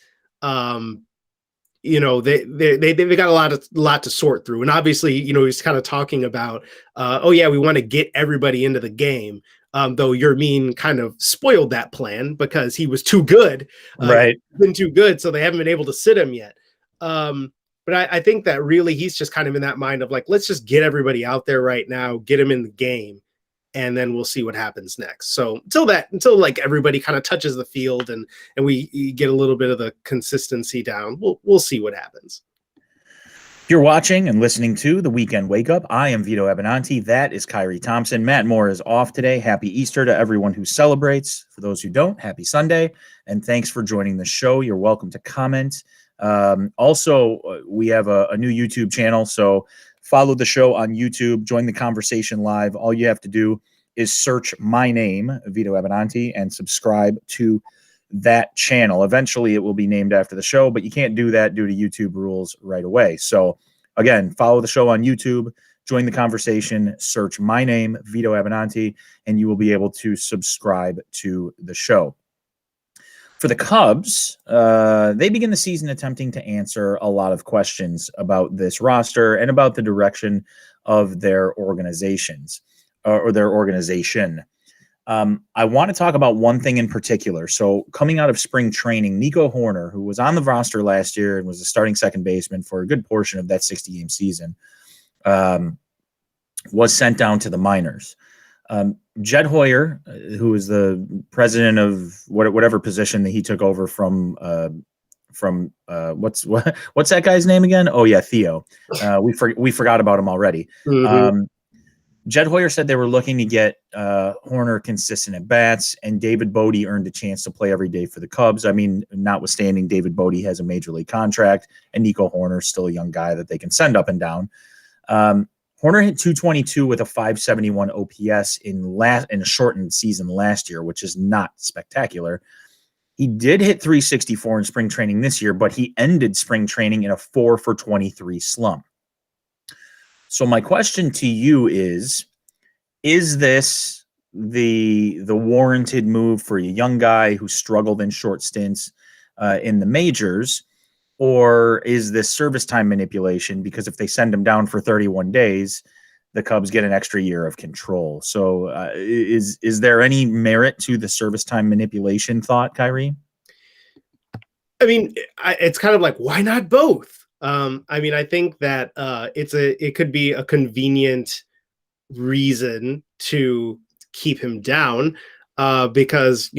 they've got a lot to sort through. And obviously, he's kind of talking about, we want to get everybody into the game. Though Yermin kind of spoiled that plan because he was too good, right? He's been too good, so they haven't been able to sit him yet. But I think that really he's just kind of in that mind of like, let's just get everybody out there right now, get him in the game, and then we'll see what happens next. So until like everybody kind of touches the field and we get a little bit of the consistency down, we'll see what happens. You're watching and listening to The Weekend Wake Up. I am Vito Abenanti. That is Khari Thompson. Matt Moore is off today. Happy Easter to everyone who celebrates. For those who don't, happy Sunday. And thanks for joining the show. You're welcome to comment. Also, we have a new YouTube channel, so follow the show on YouTube. Join the conversation live. All you have to do is search my name, Vito Abenanti, and subscribe to that channel. Eventually it will be named after the show, but you can't do that due to YouTube rules right away. So again, follow the show on YouTube, join the conversation, search my name, Vito Abenanti, and you will be able to subscribe to the show. For the Cubs, they begin the season attempting to answer a lot of questions about this roster and about the direction of their organizations or their organization. I want to talk about one thing in particular. So coming out of spring training, Nico Hoerner, who was on the roster last year and was a starting second baseman for a good portion of that 60-game season, was sent down to the minors. Jed Hoyer, who is the president of whatever position that he took over from what's that guy's name again? Oh yeah, Theo. We forgot about him already. Mm-hmm. Jed Hoyer said they were looking to get Hoerner consistent at bats, and David Bodie earned a chance to play every day for the Cubs. I mean, notwithstanding David Bodie has a major league contract, and Nico Hoerner is still a young guy that they can send up and down. Hoerner hit 222 with a 571 OPS in a shortened season last year, which is not spectacular. He did hit 364 in spring training this year, but he ended spring training in a 4-for-23 slump. So my question to you is this the warranted move for a young guy who struggled in short stints in the majors, or is this service time manipulation? Because if they send him down for 31 days, the Cubs get an extra year of control. So is there any merit to the service time manipulation thought, Khari? I mean, it's kind of like, why not both? I mean, I think that it could be a convenient reason to keep him down because,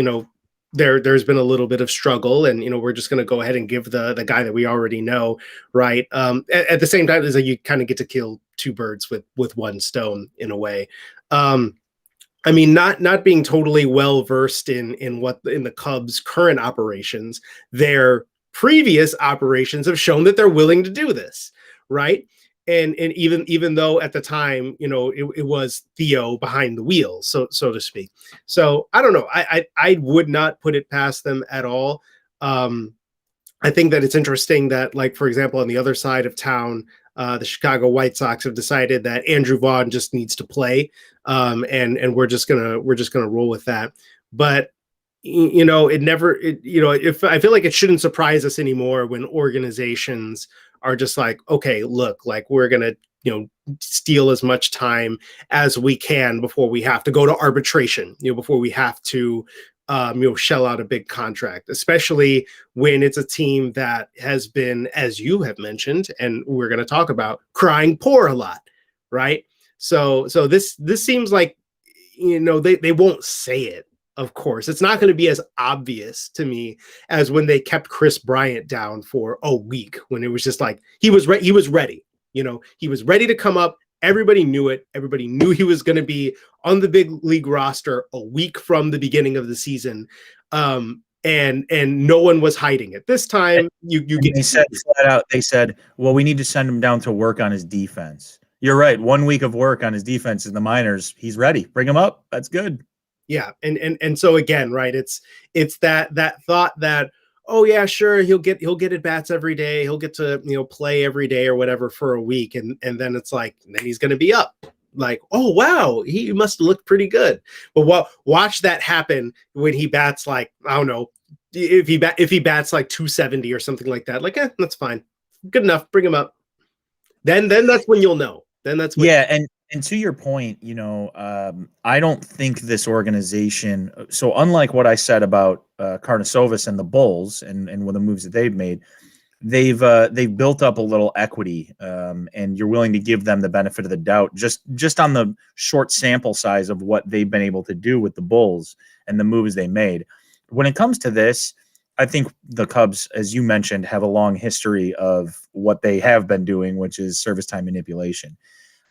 there's been a little bit of struggle, and, we're just going to go ahead and give the guy that we already know, right? At the same time, is that you kind of get to kill two birds with one stone in a way. I mean, not being totally well versed in the Cubs' current operations, their previous operations have shown that they're willing to do this, right? And even though at the time, it was Theo behind the wheel, so to speak. So I don't know. I would not put it past them at all. I think that it's interesting that, like, for example, on the other side of town, the Chicago White Sox have decided that Andrew Vaughn just needs to play, and we're just gonna roll with that. But if I feel like it shouldn't surprise us anymore when organizations are just like, okay, look, like we're gonna steal as much time as we can before we have to go to arbitration, before we have to shell out a big contract, especially when it's a team that has been, as you have mentioned, and we're going to talk about, crying poor a lot, right? So this seems like, they won't say it. Of course, it's not going to be as obvious to me as when they kept Chris Bryant down for a week, when it was just like he was ready. He was ready to come up. Everybody knew it. Everybody knew he was going to be on the big league roster a week from the beginning of the season. And no one was hiding it. This time, they said flat out, they said, well, we need to send him down to work on his defense. You're right. 1 week of work on his defense in the minors. He's ready. Bring him up. That's good. Yeah. And so again, right, it's that thought that, oh yeah, sure, he'll get at bats every day. He'll get to, play every day or whatever for a week. And then it's like, then he's going to be up. Like, oh wow, he must have looked pretty good. But watch that happen when he bats like, I don't know, if he bats like 270 or something like that. Like, that's fine, good enough. Bring him up. Then that's when you'll know. Then that's when And to your point, I don't think this organization. So unlike what I said about Karnisovas and the Bulls and with the moves that they've made, they've built up a little equity, and you're willing to give them the benefit of the doubt just on the short sample size of what they've been able to do with the Bulls and the moves they made. When it comes to this, I think the Cubs, as you mentioned, have a long history of what they have been doing, which is service time manipulation.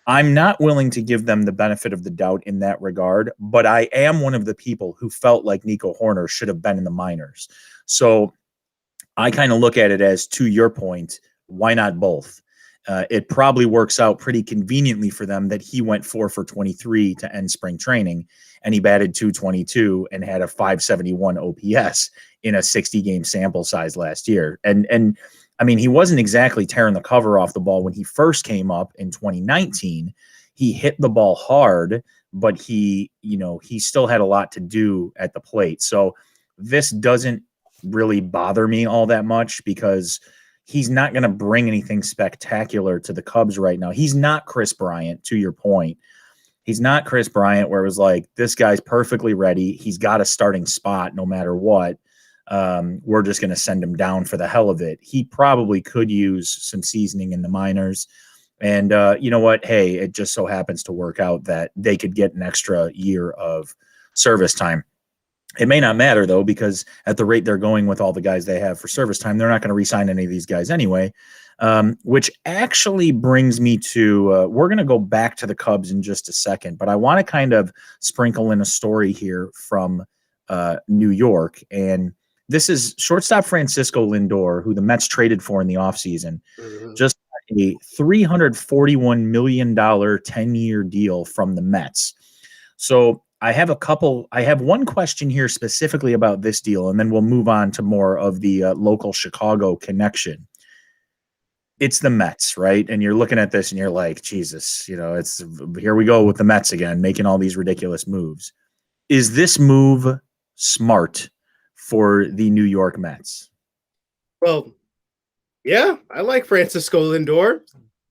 I'm not willing to give them the benefit of the doubt in that regard, but I am one of the people who felt like Nico Horner should have been in the minors. So I kind of look at it as, to your point, why not both? It probably works out pretty conveniently for them that he went 4 for 23 to end spring training, and he batted .222 and had a .571 OPS in a 60-game sample size last year. And I mean, he wasn't exactly tearing the cover off the ball when he first came up in 2019. He hit the ball hard, but he still had a lot to do at the plate. So this doesn't really bother me all that much because he's not going to bring anything spectacular to the Cubs right now. He's not Chris Bryant, to your point. He's not Chris Bryant, where it was like, this guy's perfectly ready. He's got a starting spot no matter what. We're just going to send him down for the hell of it. He probably could use some seasoning in the minors. And you know what? Hey, it just so happens to work out that they could get an extra year of service time. It may not matter, though, because at the rate they're going with all the guys they have for service time, they're not going to re-sign any of these guys anyway, which actually brings me to we're going to go back to the Cubs in just a second, but I want to kind of sprinkle in a story here from New York. And this is shortstop Francisco Lindor, who the Mets traded for in the offseason, just a $341 million 10-year deal from the Mets. So I have one question here specifically about this deal, and then we'll move on to more of the local Chicago connection. It's the Mets, right? And you're looking at this and you're like, Jesus, it's here we go with the Mets again, making all these ridiculous moves. Is this move smart for the New York Mets? Well, yeah, I like Francisco Lindor.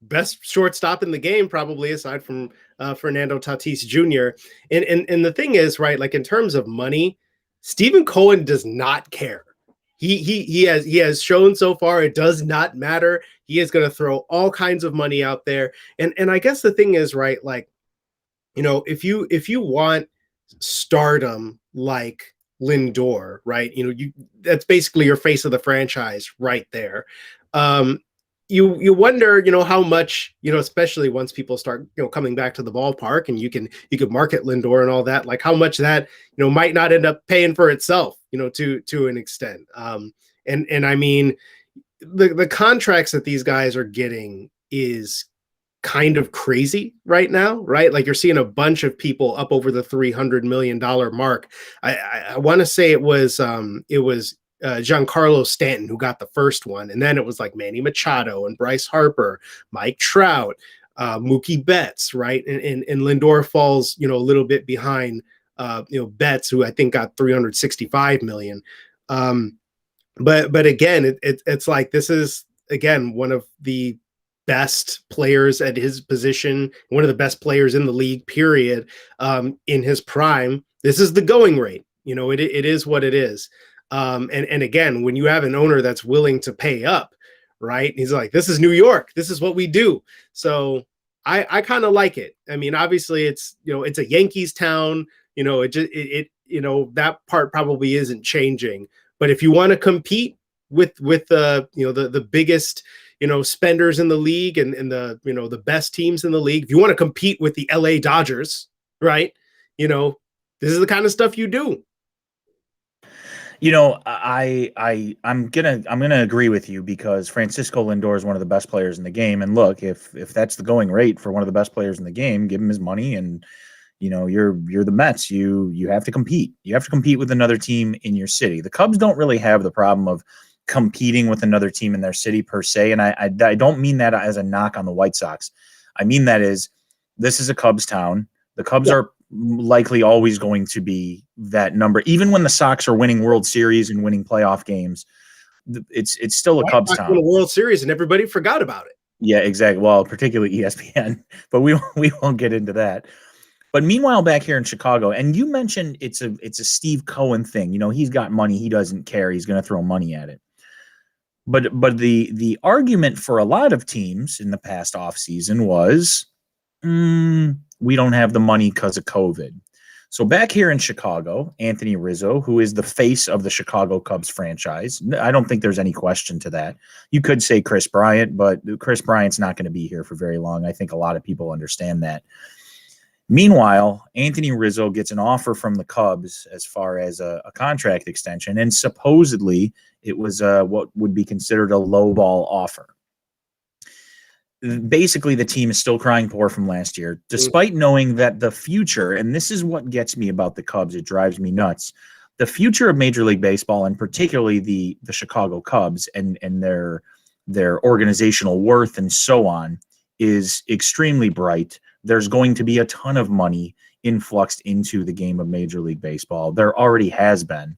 Best shortstop in the game, probably, aside from Fernando Tatis Jr. And the thing is, right, like in terms of money, Stephen Cohen does not care. He has shown so far it does not matter. He is going to throw all kinds of money out there. And I guess the thing is, right, like, if you want stardom like Lindor, right, that's basically your face of the franchise right there. You wonder, how much, especially once people start, coming back to the ballpark, and you could market Lindor and all that, like how much that, might not end up paying for itself, to an extent. And I mean, the contracts that these guys are getting is kind of crazy right now, right? Like you're seeing a bunch of people up over the $300 million mark. I want to say it was Giancarlo Stanton who got the first one, and then it was like Manny Machado and Bryce Harper, Mike Trout, Mookie Betts, right? And Lindor falls, a little bit behind, Betts, who I think got 365 million. But again, it's like, this is again one of the best players at his position, one of the best players in the league, period, in his prime. This is the going rate. It is what it is. And again, when you have an owner that's willing to pay up, right? He's like, this is New York. This is what we do. So I kind of like it. I mean, obviously it's, it's a Yankees town, that part probably isn't changing. But if you want to compete with the biggest, spenders in the league and the best teams in the league, if you want to compete with the LA Dodgers, right? This is the kind of stuff you do. I'm gonna agree with you because Francisco Lindor is one of the best players in the game. And look, if that's the going rate for one of the best players in the game, give him his money. And you're the Mets. You have to compete. You have to compete with another team in your city. The Cubs don't really have the problem of competing with another team in their city per se. And I don't mean that as a knock on the White Sox. I mean that is this is a Cubs town. The Cubs are likely always going to be that number, even when the Sox are winning World Series and winning playoff games. It's still a Cubs town. Won a World Series and everybody forgot about it. Yeah, exactly. Well, particularly ESPN, but we won't get into that. But meanwhile, back here in Chicago, and you mentioned it's a Steve Cohen thing. He's got money. He doesn't care. He's going to throw money at it. But the argument for a lot of teams in the past offseason was, we don't have the money because of COVID. So back here in Chicago, Anthony Rizzo, who is the face of the Chicago Cubs franchise, I don't think there's any question to that. You could say Chris Bryant, but Chris Bryant's not going to be here for very long. I think a lot of people understand that. Meanwhile, Anthony Rizzo gets an offer from the Cubs as far as a contract extension, and supposedly it was what would be considered a lowball offer. Basically, the team is still crying poor from last year, despite knowing that the future, and this is what gets me about the Cubs, it drives me nuts, the future of Major League Baseball, and particularly the Chicago Cubs and their organizational worth and so on, is extremely bright. There's going to be a ton of money influxed into the game of Major League Baseball. There already has been.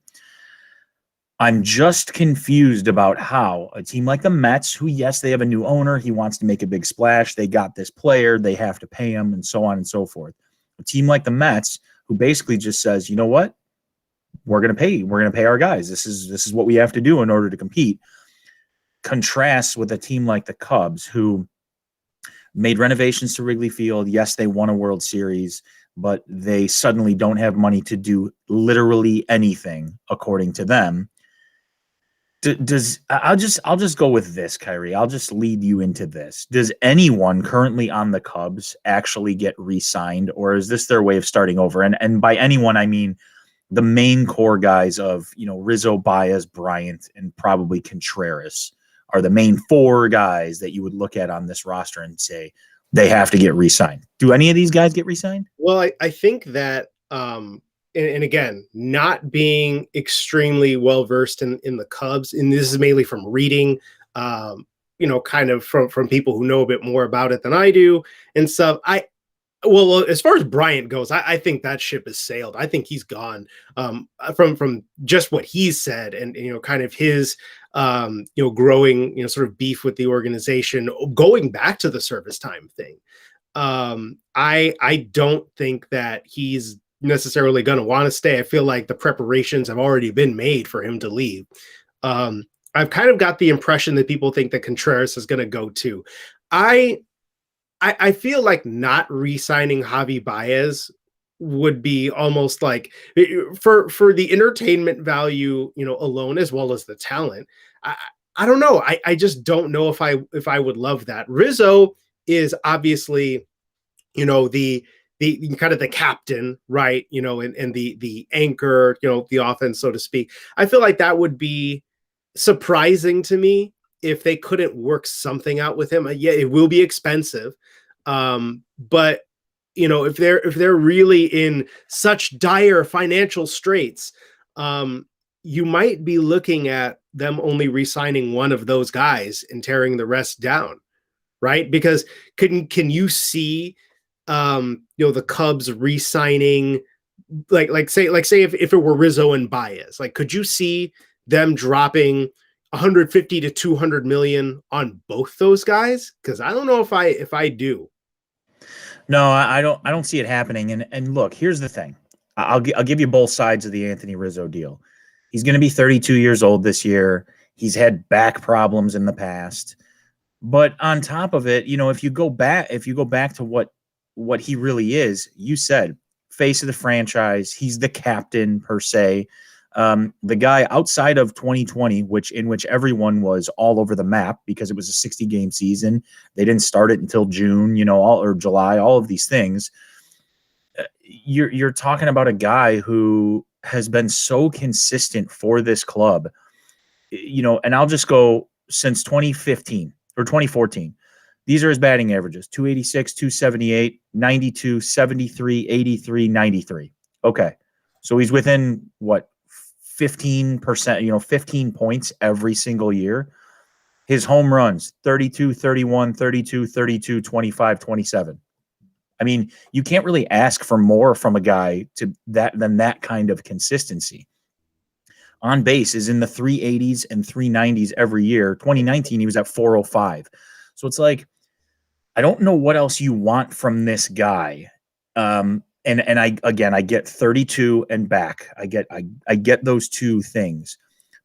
I'm just confused about how a team like the Mets, who, yes, they have a new owner, he wants to make a big splash, they got this player, they have to pay him, and so on and so forth. A team like the Mets, who basically just says, you know what, we're going to pay our guys. This is what we have to do in order to compete. Contrasts with a team like the Cubs, who made renovations to Wrigley Field. Yes, they won a World Series, but they suddenly don't have money to do literally anything, according to them. I'll just go with this, Kyrie. I'll just lead you into this. Does anyone currently on the Cubs actually get re-signed, or is this their way of starting over? And by anyone, I mean the main core guys of, Rizzo, Baez, Bryant, and probably Contreras are the main four guys that you would look at on this roster and say they have to get re-signed. Do any of these guys get re-signed? Well, I think that and again, not being extremely well versed in the Cubs, and this is mainly from reading, kind of from people who know a bit more about it than I do and stuff. Well, as far as Bryant goes, I think that ship has sailed. I think he's gone. From just what he's said, and kind of his growing sort of beef with the organization, going back to the service time thing. I don't think that he's necessarily going to want to stay. I feel like the preparations have already been made for him to leave. I've kind of got the impression that people think that Contreras is going to go too. I feel like not re-signing Javi Baez would be almost like, for the entertainment value, alone, as well as the talent. I don't know. I just don't know if I would love that. Rizzo is obviously, the kind of the captain, right? And the anchor, the offense, so to speak. I feel like that would be surprising to me if they couldn't work something out with him. Yeah, it will be expensive. But if they're really in such dire financial straits, you might be looking at them only re-signing one of those guys and tearing the rest down, right? Because can you see the Cubs re-signing like say if it were Rizzo and Baez, like could you see them dropping 150 to 200 million on both those guys? Because I don't know if I do. No, I don't see it happening. And look, here's the thing. I'll give you both sides of the Anthony Rizzo deal. He's going to be 32 years old this year. He's had back problems in the past. But on top of it, if you go back to what he really is, you said face of the franchise. He's the captain per se. The guy outside of 2020, in which everyone was all over the map because it was a 60-game season. They didn't start it until June, or July, all of these things. You're talking about a guy who has been so consistent for this club, and I'll just go since 2015 or 2014. These are his batting averages: 286, 278, 92, 73, 83, 93. Okay. So he's within what, 15%, 15 points every single year. His home runs 32, 31, 32, 32, 25, 27. I mean, you can't really ask for more from a guy than that kind of consistency. On base is in the 380s and 390s every year. 2019, he was at 405. So it's like, I don't know what else you want from this guy. And I get 32 and back. I get those two things.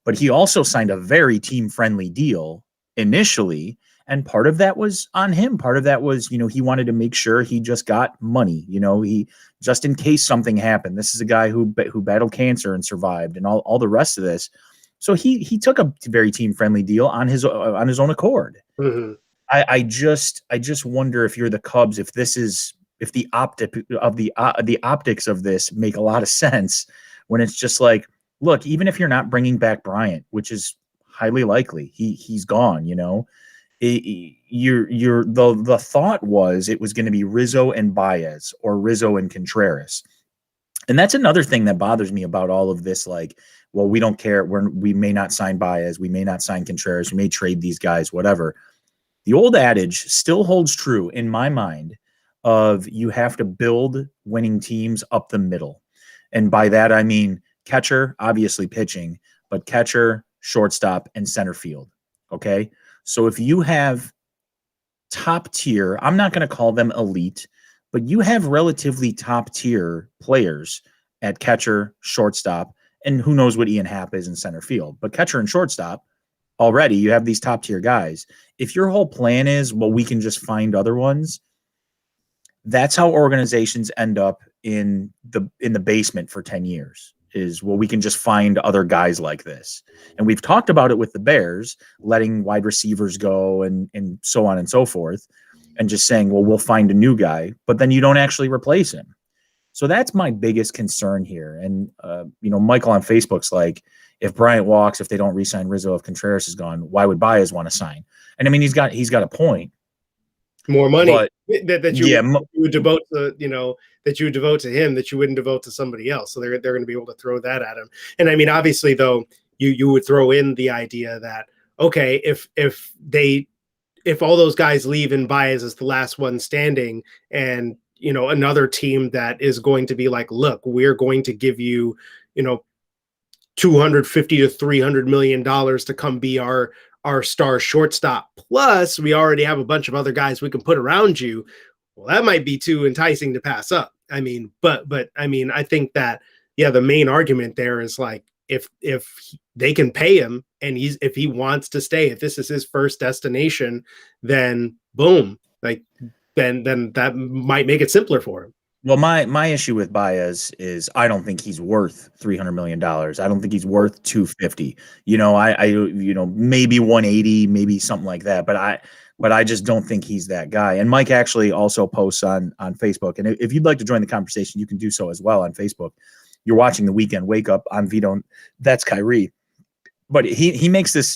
But he also signed a very team-friendly deal initially, and part of that was on him. Part of that was, he wanted to make sure he just got money. He, just in case something happened. This is a guy who battled cancer and survived, and all the rest of this. So he took a very team-friendly deal on his own accord. Mm-hmm. I just wonder, if you're the Cubs, if the optics of this make a lot of sense, when it's just like, look, even if you're not bringing back Bryant, which is highly likely, he's gone. The thought was it was going to be Rizzo and Baez, or Rizzo and Contreras. And that's another thing that bothers me about all of this. Like, well, we don't care. We may not sign Baez. We may not sign Contreras. We may trade these guys, whatever. The old adage still holds true in my mind of you have to build winning teams up the middle. And by that, I mean catcher, obviously pitching, but catcher, shortstop, and center field. Okay. So if you have top tier, I'm not going to call them elite, but you have relatively top tier players at catcher, shortstop, and who knows what Ian Happ is in center field, but catcher and shortstop, already you have these top tier guys. If your whole plan is, well, we can just find other ones, that's how organizations end up in the basement for 10 years. Is, well, we can just find other guys like this. And we've talked about it with the Bears, letting wide receivers go and so on and so forth, and just saying, well, we'll find a new guy, but then you don't actually replace him. So that's my biggest concern here. And, Michael on Facebook's like, if Bryant walks, if they don't re-sign Rizzo, if Contreras is gone, why would Baez want to sign? And I mean, he's got a point. More money but, that you would devote to, that you would devote to him, that you wouldn't devote to somebody else. So they're going to be able to throw that at him. And I mean, obviously, though, you would throw in the idea that, okay, if all those guys leave and Baez is the last one standing, and another team that is going to be like, look, we're going to give you, $250 to $300 million to come be our star shortstop. Plus, we already have a bunch of other guys we can put around you. Well, that might be too enticing to pass up. I mean, but I mean, I think that, yeah, the main argument there is like, if they can pay him and if he wants to stay, if this is his first destination, then boom, like then that might make it simpler for him. Well, my issue with Baez is I don't think he's worth $300 million. I don't think he's worth 250. I maybe 180, maybe something like that. But I just don't think he's that guy. And Mike actually also posts on Facebook. And if you'd like to join the conversation, you can do so as well on Facebook. You're watching the Weekend Wake Up on Vito. That's Kyrie. But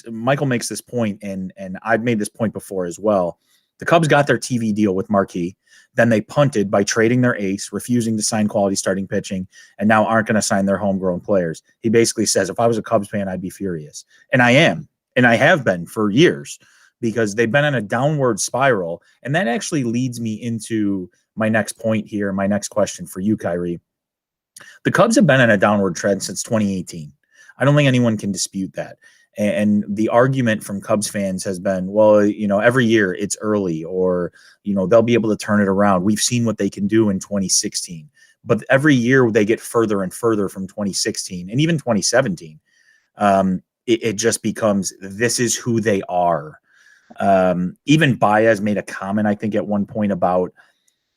Michael makes this point, and I've made this point before as well. The Cubs got their TV deal with Marquee. Then they punted by trading their ace, refusing to sign quality starting pitching, and now aren't going to sign their homegrown players. He basically says, if I was a Cubs fan, I'd be furious. And I am. And I have been for years, because they've been on a downward spiral. And that actually leads me into my next point here, my next question for you, Kyrie. The Cubs have been on a downward trend since 2018. I don't think anyone can dispute that. And the argument from Cubs fans has been, well, every year it's early, or, they'll be able to turn it around. We've seen what they can do in 2016, but every year they get further and further from 2016 and even 2017. It just becomes, this is who they are. Even Baez made a comment, I think, at one point about,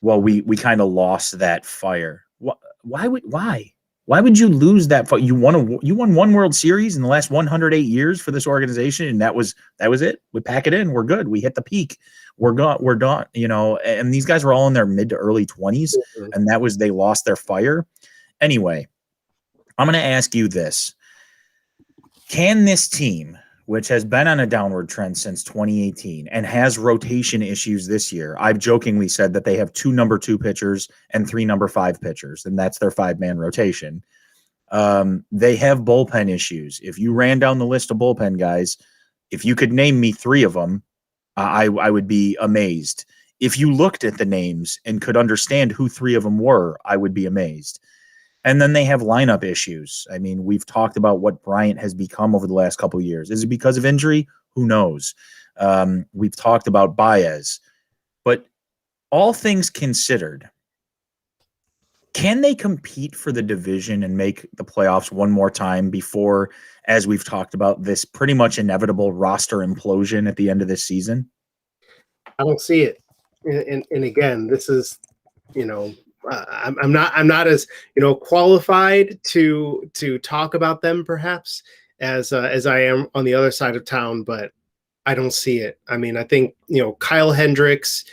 well, we kind of lost that fire. Why would you lose that fight? You won one World Series in the last 108 years for this organization, and that was it. We pack it in. We're good. We hit the peak. We're gone. And these guys were all in their mid to early 20s, and they lost their fire. Anyway, I'm going to ask you this. Can this team, which has been on a downward trend since 2018 and has rotation issues this year. I've jokingly said that they have 2 number 2 pitchers and 3 number 5 pitchers, and that's their 5-man rotation. They have bullpen issues. If you ran down the list of bullpen guys, if you could name me 3 of them, I would be amazed. If you looked at the names and could understand who 3 of them were, I would be amazed. And then they have lineup issues. I mean, we've talked about what Bryant has become over the last couple of years. Is it because of injury? Who knows? We've talked about Baez. But all things considered, can they compete for the division and make the playoffs one more time before, as we've talked about, this pretty much inevitable roster implosion at the end of this season? I don't see it. And again, this is, I'm not as qualified to talk about them perhaps as I am on the other side of town, but I don't see it. I mean, I think Kyle Hendricks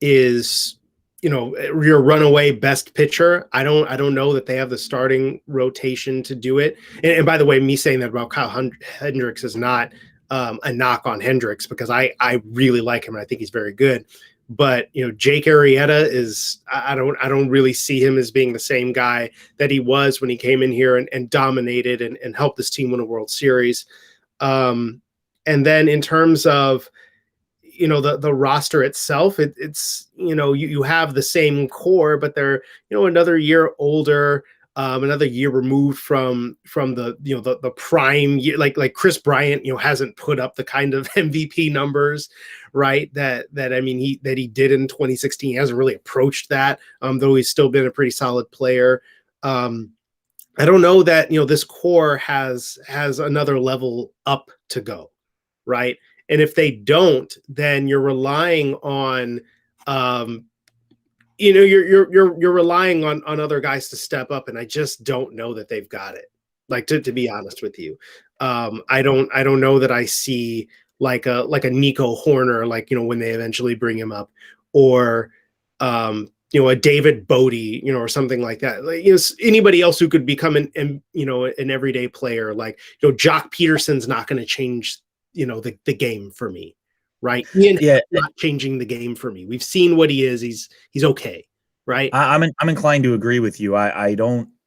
is your runaway best pitcher. I don't know that they have the starting rotation to do it. And by the way, me saying that about Kyle Hendricks is not a knock on Hendricks, because I really like him and I think he's very good. But Jake Arrieta is I don't really see him as being the same guy that he was when he came in here and dominated and helped this team win a World Series. And then in terms of the roster itself, it's you have the same core, but they're another year older, another year removed from the prime year. Like Chris Bryant hasn't put up the kind of MVP numbers, right, that I mean he did in 2016. He hasn't really approached that, though he's still been a pretty solid player. I don't know that this core has another level up to go, right? And if they don't, then you're relying on you're relying on other guys to step up, and I just don't know that they've got it. Like, to be honest with you, I don't know that I see like a Nico Horner, when they eventually bring him up, or a David Bodie, or something like that. Like, anybody else who could become an everyday player. Like, Jock Peterson's not going to change the game for me. Right. Yeah. Not changing the game for me. We've seen what he is. He's okay. Right. I'm inclined to agree with you. I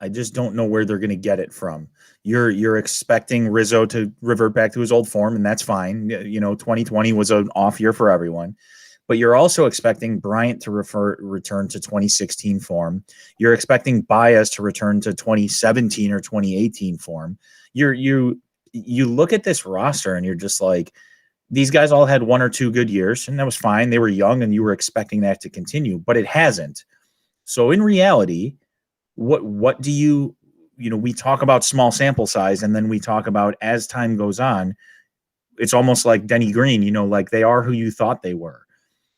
just don't know where they're going to get it from. You're expecting Rizzo to revert back to his old form, and that's fine. 2020 was an off year for everyone, but you're also expecting Bryant to return to 2016 form. You're expecting Baez to return to 2017 or 2018 form. You look at this roster and you're just like, these guys all had 1 or 2 good years, and that was fine. They were young, and you were expecting that to continue, but it hasn't. So in reality, what do we talk about small sample size, and then we talk about as time goes on, it's almost like Denny Green, like they are who you thought they were.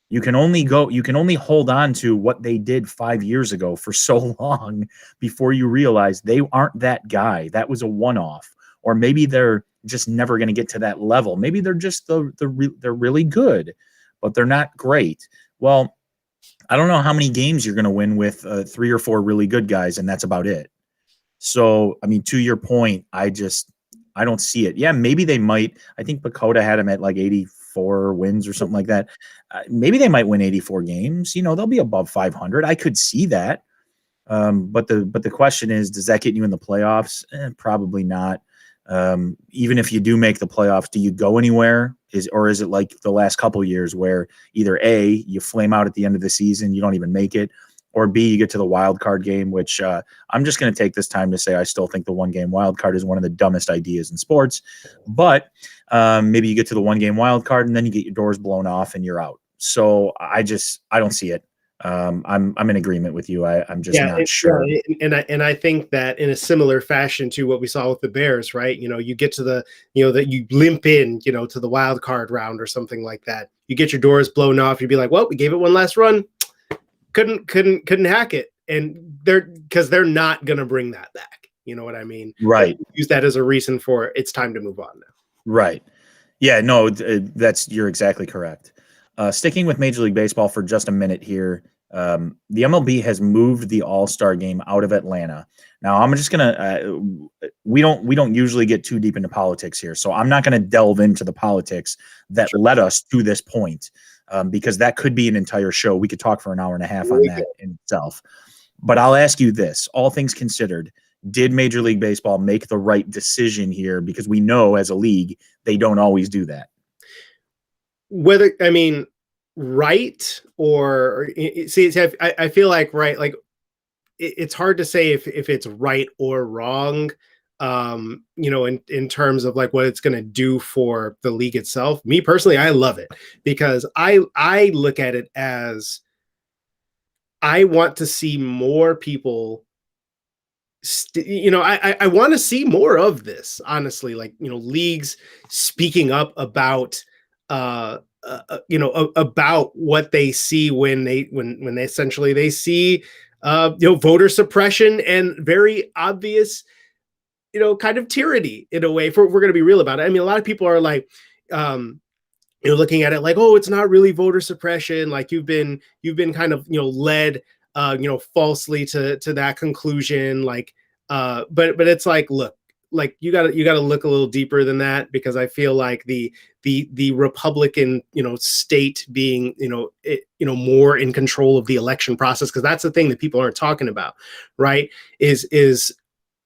You can only hold on to what they did 5 years ago for so long before you realize they aren't that guy. That was a one-off, or maybe they're just never going to get to that level. Maybe they're just they're really good, but they're not great. Well, I don't know how many games you're going to win with 3 or 4 really good guys, and that's about it. So, I mean, to your point, I don't see it. Yeah, maybe they might. I think Bakota had him at like 84 wins or something like that. Maybe they might win 84 games. They'll be above 500. I could see that. But the question is, does that get you in the playoffs? Probably not. Even if you do make the playoffs, do you go anywhere? Or is it like the last couple of years where either A, you flame out at the end of the season, you don't even make it, or B, you get to the wild card game, which I'm just going to take this time to say I still think the 1-game wild card is one of the dumbest ideas in sports. But maybe you get to the 1-game wild card and then you get your doors blown off and you're out. So I don't see it. I'm in agreement with you. I'm just not sure. And I think that in a similar fashion to what we saw with the Bears, right? You get to the, that you limp in, to the wild card round or something like that. You get your doors blown off. You'd be like, well, we gave it one last run. Couldn't hack it. And they're not going to bring that back. You know what I mean? Right. Use that as a reason for it's time to move on now. Right. Yeah, no, you're exactly correct. Sticking with Major League Baseball for just a minute here, the MLB has moved the All-Star Game out of Atlanta. Now, I'm just gonna we don't usually get too deep into politics here, so I'm not gonna delve into the politics that led us to this point, because that could be an entire show. We could talk for an hour and a half on that in itself. But I'll ask you this: all things considered, did Major League Baseball make the right decision here? Because we know as a league, they don't always do that. Right or see, I feel like right, like it's hard to say if it's right or wrong, in terms of like what it's going to do for the league itself. Me personally, I love it because I look at it as I want to see more people. I want to see more of this, honestly, like, leagues speaking up about, about what they see when they essentially they see, voter suppression and very obvious, kind of tyranny in a way. If we're going to be real about it. I mean, a lot of people are like, looking at it like, oh, it's not really voter suppression. Like you've been kind of, led, falsely to that conclusion. Like, but it's like, look, like you gotta look a little deeper than that, because I feel like the Republican, state being, more in control of the election process, because that's the thing that people aren't talking about, right? Is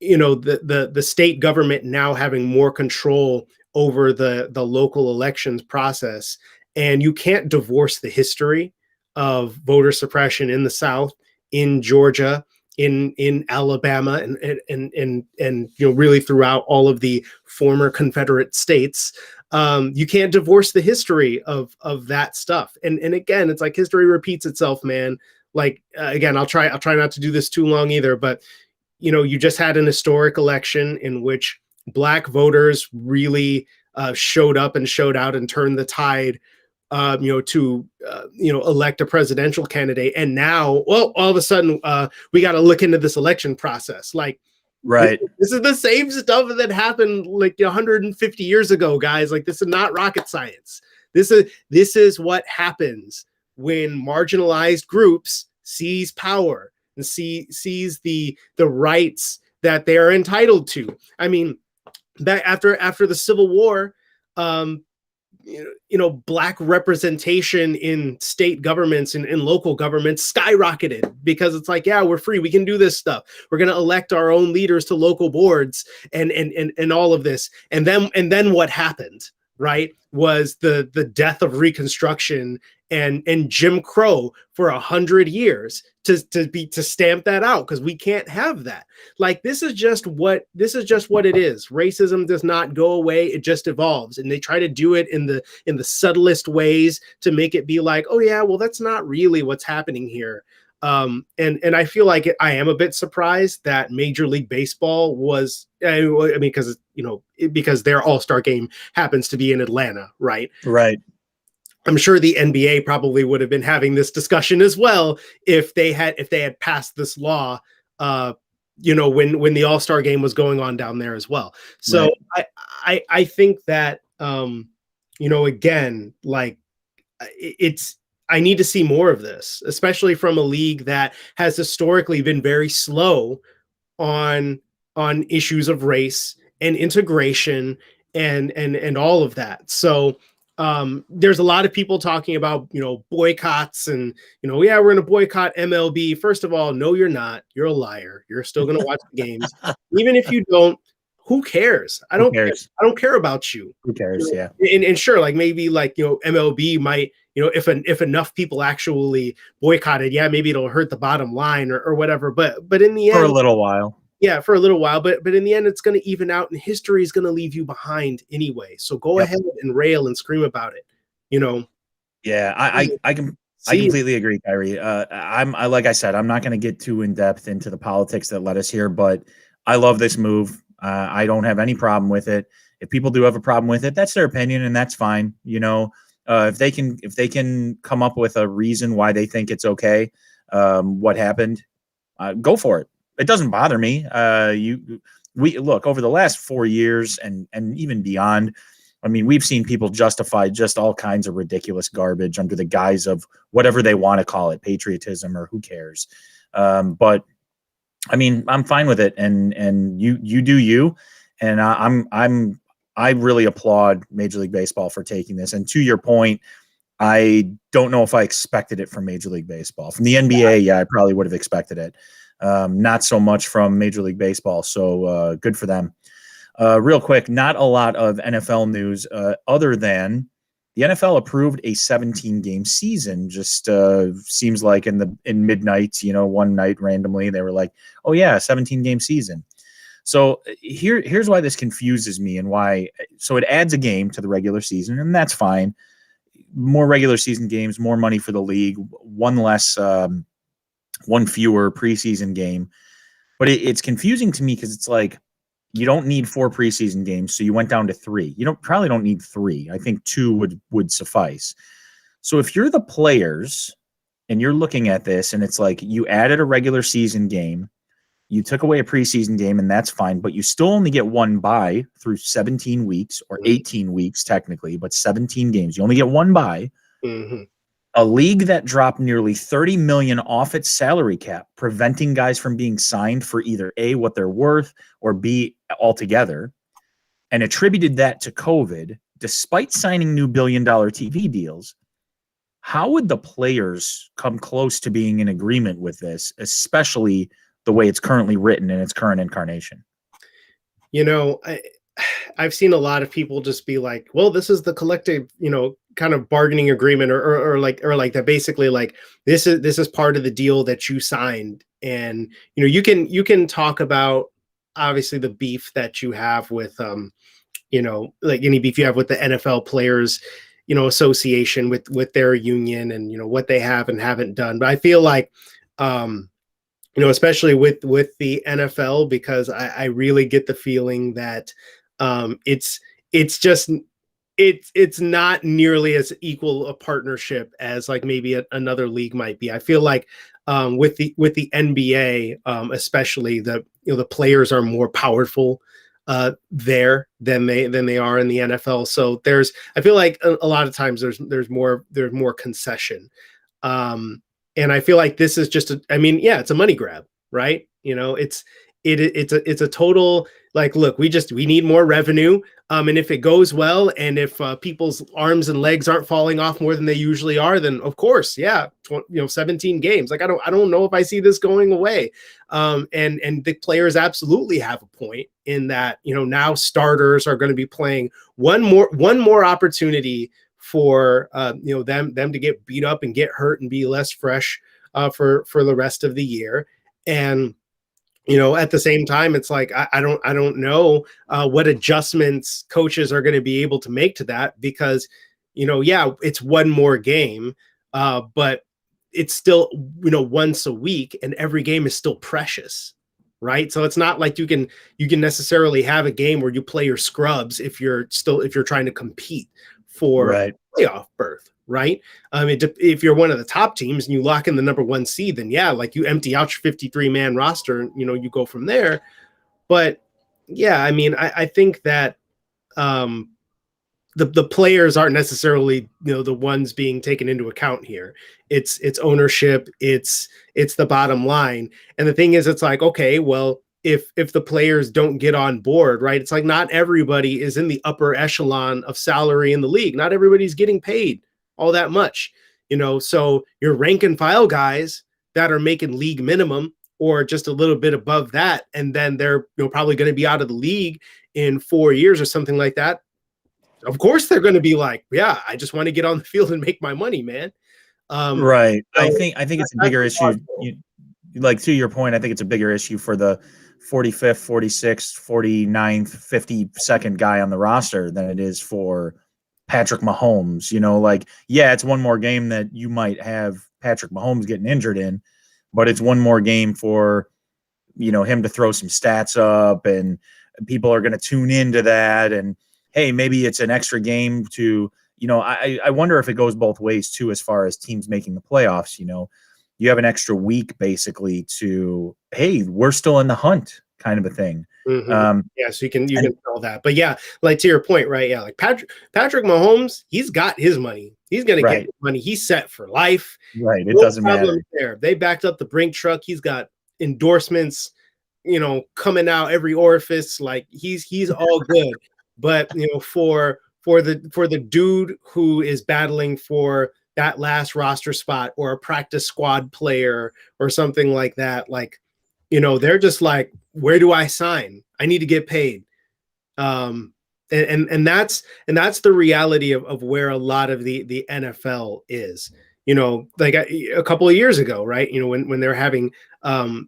the state government now having more control over the local elections process. And you can't divorce the history of voter suppression in the South, in Georgia, in Alabama, and really throughout all of the former Confederate states. You can't divorce the history of that stuff. And again, it's like history repeats itself, man. Like, again, I'll try not to do this too long either, but you just had an historic election in which Black voters really showed up and showed out and turned the tide, to elect a presidential candidate. And now, well, all of a sudden, we got to look into this election process. Like, right, this is the same stuff that happened like 150 years ago, guys. Like, this is not rocket science. This is what happens when marginalized groups seize power and seize the rights that they are entitled to. I mean, that after the Civil War, Black representation in state governments and in local governments skyrocketed, because it's like, yeah, we're free, we can do this stuff, we're going to elect our own leaders to local boards and all of this. And then what happened, right, was the death of Reconstruction and Jim Crow for 100 years to stamp that out, because we can't have that. Like, this is just what it is. Racism does not go away; it just evolves, and they try to do it in the subtlest ways to make it be like, oh yeah, well, that's not really what's happening here. And I feel like I am a bit surprised that Major League Baseball was, I mean, because their All-Star Game happens to be in Atlanta, right? Right. I'm sure the NBA probably would have been having this discussion as well if they had passed this law, when the All-Star Game was going on down there as well. So right. I think that, again, like, I need to see more of this, especially from a league that has historically been very slow on issues of race and integration and all of that. So there's a lot of people talking about, boycotts and, yeah, we're going to boycott MLB. First of all, no, you're not. You're a liar. You're still going to watch the games. Even if you don't, who cares? I don't care about you. Who cares? Yeah. And sure, like maybe like, MLB might, if enough people actually boycott it, yeah, maybe it'll hurt the bottom line or whatever. But in the end, for a little while. Yeah, for a little while, but in the end, it's going to even out, and history is going to leave you behind anyway. So go ahead and rail and scream about it. Yeah, I can I completely agree, Kyrie. Like I said, I'm not going to get too in depth into the politics that led us here, but I love this move. I don't have any problem with it. If people do have a problem with it, that's their opinion, and that's fine. If they can come up with a reason why they think it's okay, what happened, go for it. It doesn't bother me. We look over the last 4 years and even beyond. I mean, we've seen people justify just all kinds of ridiculous garbage under the guise of whatever they want to call it, patriotism or who cares. But I mean, I'm fine with it, and you do you, and I really applaud Major League Baseball for taking this. And to your point, I don't know if I expected it from Major League Baseball. From the NBA, yeah, I probably would have expected it. Not so much from Major League Baseball. So good for them. Real quick, not a lot of NFL news other than the NFL approved a 17-game season. Just seems like in midnight, one night randomly, they were like, "Oh yeah, 17-game season." So here's why this confuses me and why. So it adds a game to the regular season, and that's fine. More regular season games, more money for the league, one fewer preseason game. But it's confusing to me because it's like, you don't need 4 preseason games, so you went down to 3. You probably don't need 3. I think 2 would suffice. So if you're the players and you're looking at this and it's like you added a regular season game, you took away a preseason game, and that's fine, but you still only get one bye through 17 weeks or 18 weeks technically, but 17 games. You only get one bye. Mm-hmm. A league that dropped nearly $30 million off its salary cap, preventing guys from being signed for either A, what they're worth, or B, altogether, and attributed that to COVID, despite signing new billion-dollar TV deals. How would the players come close to being in agreement with this, especially the way it's currently written in its current incarnation? I've seen a lot of people just be like, well, this is the collective, kind of bargaining agreement or like that, basically like this is part of the deal that you signed. And, you can talk about obviously the beef that you have with, like any beef you have with the NFL players, association with their union and, what they have and haven't done. But I feel like, especially with the NFL, because I really get the feeling that it's not nearly as equal a partnership as like maybe another league might be. I feel like with the NBA, especially the players are more powerful there than they are in the NFL. So I feel like a lot of times there's more concession. And I feel like this is just it's a money grab, right? It's a total like, look, we need more revenue. And if it goes well, and if people's arms and legs aren't falling off more than they usually are, then of course, 17 games. Like, I don't know if I see this going away. And the players absolutely have a point in that, now starters are going to be playing one more opportunity for them to get beat up and get hurt and be less fresh for the rest of the year. And at the same time, it's like I don't know what adjustments coaches are going to be able to make to that, because it's one more game, but it's still once a week, and every game is still precious, right? So it's not like you can necessarily have a game where you play your scrubs if you're trying to compete for playoff berth, right? If you're one of the top teams and you lock in the number 1 seed, then like you empty out your 53-man roster and you go from there. But I think that the players aren't necessarily the ones being taken into account here. It's ownership, it's the bottom line. And the thing is, it's like, okay, well, if the players don't get on board, right? It's like not everybody is in the upper echelon of salary in the league. Not everybody's getting paid all that much, so your rank and file guys that are making league minimum or just a little bit above that, and then they're probably going to be out of the league in 4 years or something like that. Of course they're going to be like, yeah, I just want to get on the field and make my money, man. Right. I think it's a bigger issue. Like, to your point, I think it's a bigger issue for the 45th, 46th, 49th, 52nd guy on the roster than it is for Patrick Mahomes, like, yeah, it's one more game that you might have Patrick Mahomes getting injured in, but it's one more game for, him to throw some stats up, and people are going to tune into that. And hey, maybe it's an extra game to, I wonder if it goes both ways too, as far as teams making the playoffs. You have an extra week basically to, hey, we're still in the hunt, kind of a thing. Yeah, so you can tell that. But yeah, like to your point, right? Yeah, like Patrick Mahomes, he's got his money. He's gonna get money. He's set for life. Right. It doesn't matter. There. They backed up the Brink truck. He's got endorsements, coming out every orifice. Like he's all good. But for the dude who is battling for that last roster spot or a practice squad player or something like that, like, they're just like, where do I sign? I need to get paid. And that's the reality of where a lot of the NFL is. Like a couple of years ago, right? When they're having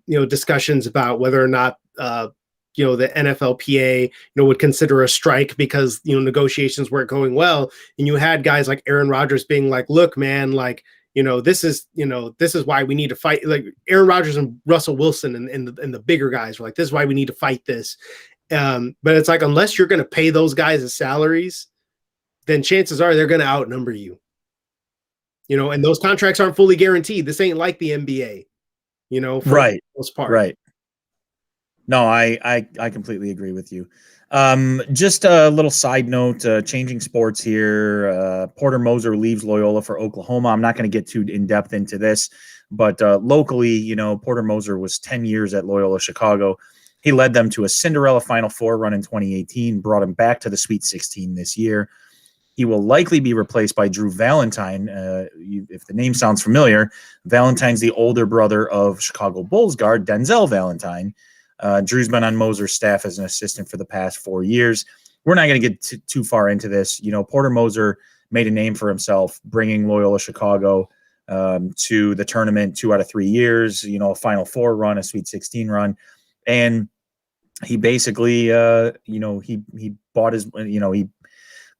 discussions about whether or not the NFLPA would consider a strike because negotiations weren't going well, and you had guys like Aaron Rodgers being like, look, man, like, this is why we need to fight. Like Aaron Rodgers and Russell Wilson and the bigger guys were like, this is why we need to fight this. But it's like, unless you're going to pay those guys the salaries, then chances are they're going to outnumber you. And those contracts aren't fully guaranteed. This ain't like the NBA, for right. the most part. Right. No, I completely agree with you. Just a little side note, changing sports here. Porter Moser leaves Loyola for Oklahoma. I'm not going to get too in depth into this, but locally, Porter Moser was 10 years at Loyola Chicago. He led them to a Cinderella Final Four run in 2018, brought him back to the Sweet 16 this year. He will likely be replaced by Drew Valentine. If the name sounds familiar, Valentine's the older brother of Chicago Bulls guard Denzel Valentine. Drew's been on Moser's staff as an assistant for the past 4 years. We're not going to get too far into this. Porter Moser made a name for himself, bringing Loyola Chicago to the tournament 2 out of 3 years, a Final Four run, a Sweet 16 run. And he basically, he bought his, he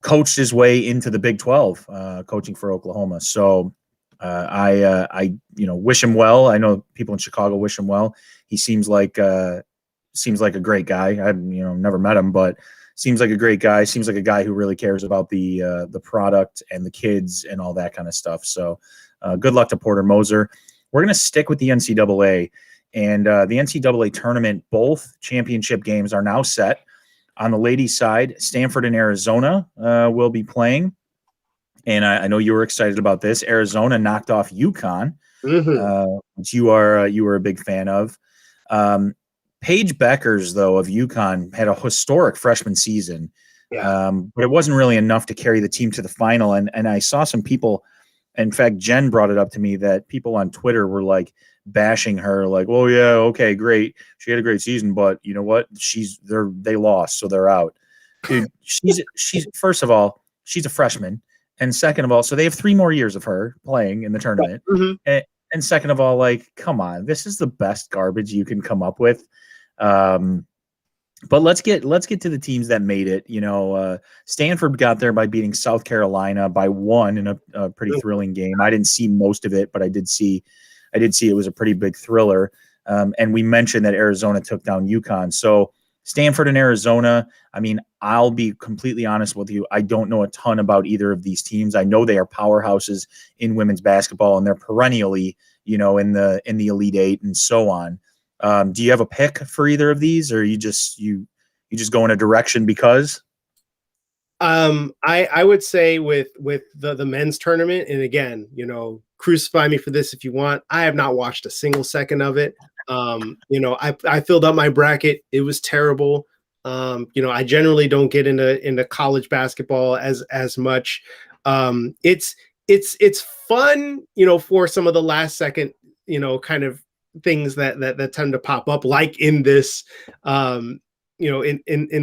coached his way into the Big 12, coaching for Oklahoma. So I wish him well. I know people in Chicago wish him well. He seems like a great guy. I've never met him, but seems like a great guy. Seems like a guy who really cares about the product and the kids and all that kind of stuff. So good luck to Porter Moser. We're going to stick with the NCAA, and the NCAA tournament. Both championship games are now set. On the ladies' side, Stanford and Arizona will be playing. And I know you were excited about this. Arizona knocked off UConn, which you were a big fan of. Paige Beckers, though, of UConn had a historic freshman season, but it wasn't really enough to carry the team to the final. And I saw some people, in fact, Jen brought it up to me, that people on Twitter were like bashing her, like, "Oh yeah, okay, great, she had a great season, but you know what? They lost, so they're out." Dude, she's first of all, she's a freshman. And second of all, so they have 3 more years of her playing in the tournament. And second of all, like, come on, this is the best garbage you can come up with. But let's get to the teams that made it. Stanford got there by beating South Carolina by 1 in a pretty thrilling game. I didn't see most of it, but I did see it was a pretty big thriller. And we mentioned that Arizona took down UConn. So Stanford and Arizona, I mean, I'll be completely honest with you. I don't know a ton about either of these teams. I know they are powerhouses in women's basketball, and they're perennially, in the Elite Eight and so on. Do you have a pick for either of these, or you just go in a direction because? I would say with the men's tournament, and again, crucify me for this if you want, I have not watched a single second of it. I filled up my bracket. It was terrible. I generally don't get into college basketball as much. It's fun, for some of the last second, kind of things that tend to pop up, like in this, in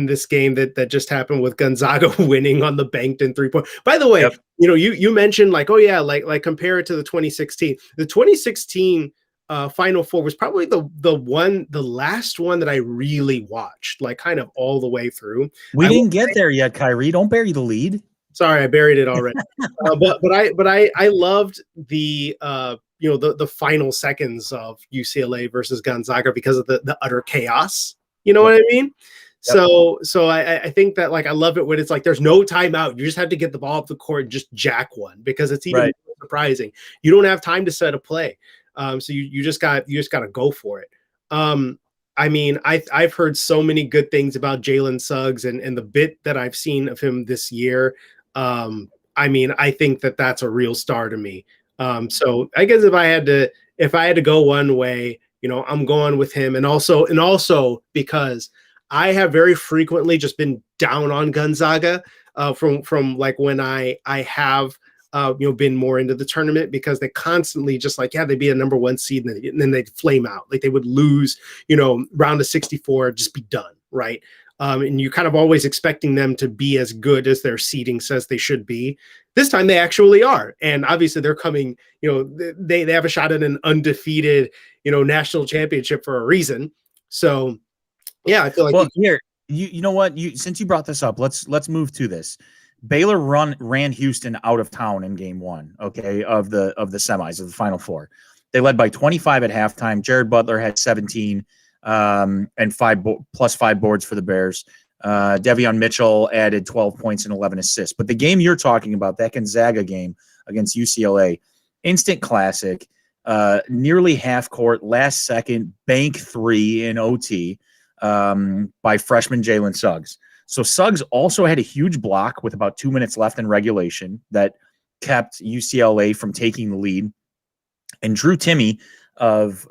this game that just happened with Gonzaga winning on the banked in 3-point. By the way, you mentioned like, oh yeah, like compare it to the 2016. The 2016 Final Four was probably the last one that I really watched, like kind of all the way through. We didn't get there yet, Kyrie. Don't bury the lead. Sorry, I buried it already. But I loved the the final seconds of UCLA versus Gonzaga because of the utter chaos. You know what I mean? Yep. So I think that, like, I love it when it's like there's no timeout. You just have to get the ball up the court and just jack one, because it's even more surprising. You don't have time to set a play. So you just got to go for it. I mean, I've heard so many good things about Jalen Suggs and the bit that I've seen of him this year. I mean, I think that that's a real star to me. So I guess if I had to go one way, I'm going with him, and also because I have very frequently just been down on Gonzaga from like when I have been more into the tournament, because they constantly just like, yeah, they'd be a number one seed and then they'd flame out. Like they would lose, round of 64, just be done. Right. And you're kind of always expecting them to be as good as their seeding says they should be. This time they actually are. And obviously they're coming, they have a shot at an undefeated, national championship for a reason. So yeah, I feel like here, you know what? Since you brought this up, let's move to this. Baylor ran Houston out of town in game 1, okay, of the semis of the Final Four. They led by 25 at halftime. Jared Butler had 17 and plus 5 boards for the Bears. Devion Mitchell added 12 points and 11 assists. But the game you're talking about, that Gonzaga game against UCLA, instant classic, nearly half court, last second, bank 3 in OT by freshman Jalen Suggs. So Suggs also had a huge block with about 2 minutes left in regulation that kept UCLA from taking the lead. And Drew Timme of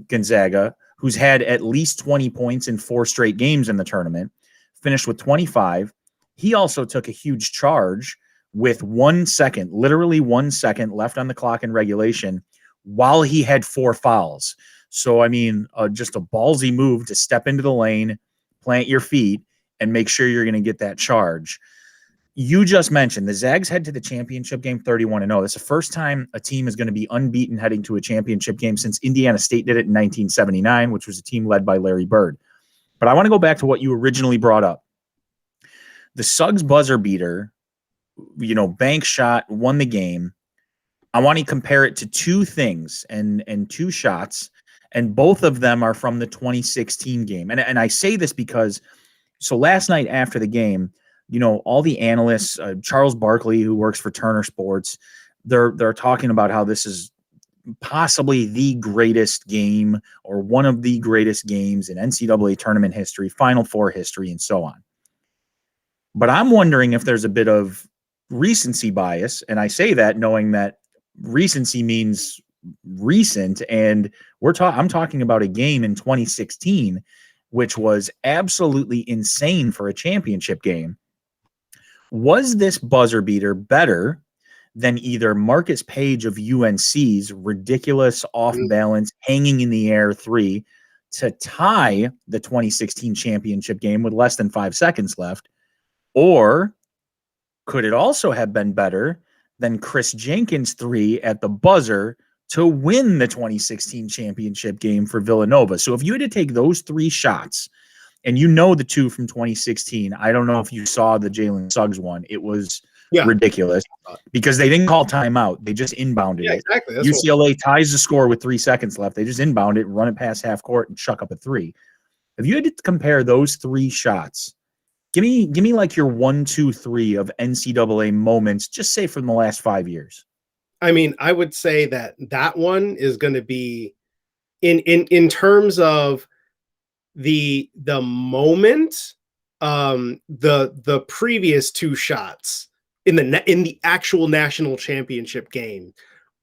Gonzaga, who's had at least 20 points in 4 straight games in the tournament, finished with 25. He also took a huge charge with 1 second, literally 1 second left on the clock in regulation, while he had 4 fouls. So, I mean, just a ballsy move to step into the lane, plant your feet, and make sure you're going to get that charge. You just mentioned the Zags head to the championship game 31-0. That's the first time a team is going to be unbeaten heading to a championship game since Indiana State did it in 1979, which was a team led by Larry Bird. But I want to go back to what you originally brought up. The Suggs buzzer beater, bank shot, won the game. I want to compare it to 2 things and 2 shots, and both of them are from the 2016 game. And I say this because, so last night after the game, all the analysts, Charles Barkley, who works for Turner Sports, they're talking about how this is possibly the greatest game or one of the greatest games in NCAA tournament history, Final Four history, and so on. But I'm wondering if there's a bit of recency bias, and I say that knowing that recency means recent, and I'm talking about a game in 2016, which was absolutely insane for a championship game. Was this buzzer beater better than either Marcus Page of UNC's ridiculous off-balance, hanging in the air 3 to tie the 2016 championship game with less than 5 seconds left? Or could it also have been better than Chris Jenkins' 3 at the buzzer to win the 2016 championship game for Villanova? So if you had to take those 3 shots, and the 2 from 2016, I don't know if you saw the Jalen Suggs one. It was ridiculous because they didn't call timeout. They just inbounded it. Exactly. UCLA ties the score with 3 seconds left. They just inbound it, run it past half court, and chuck up a 3. If you had to compare those 3 shots, give me like your 1, 2, 3 of NCAA moments, just say from the last 5 years. I mean, I would say that one is going to be in terms of the moment, the previous 2 shots in the actual national championship game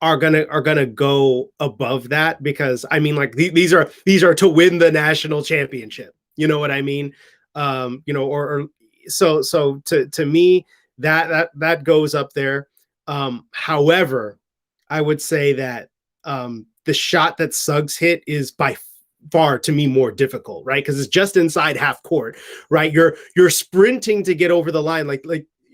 are gonna go above that, because I mean, like these are to win the national championship. You know what I mean? So to me that goes up there. However, I would say that the shot that Suggs hit is by far, to me, more difficult, right? Because it's just inside half court, right? You're sprinting to get over the line,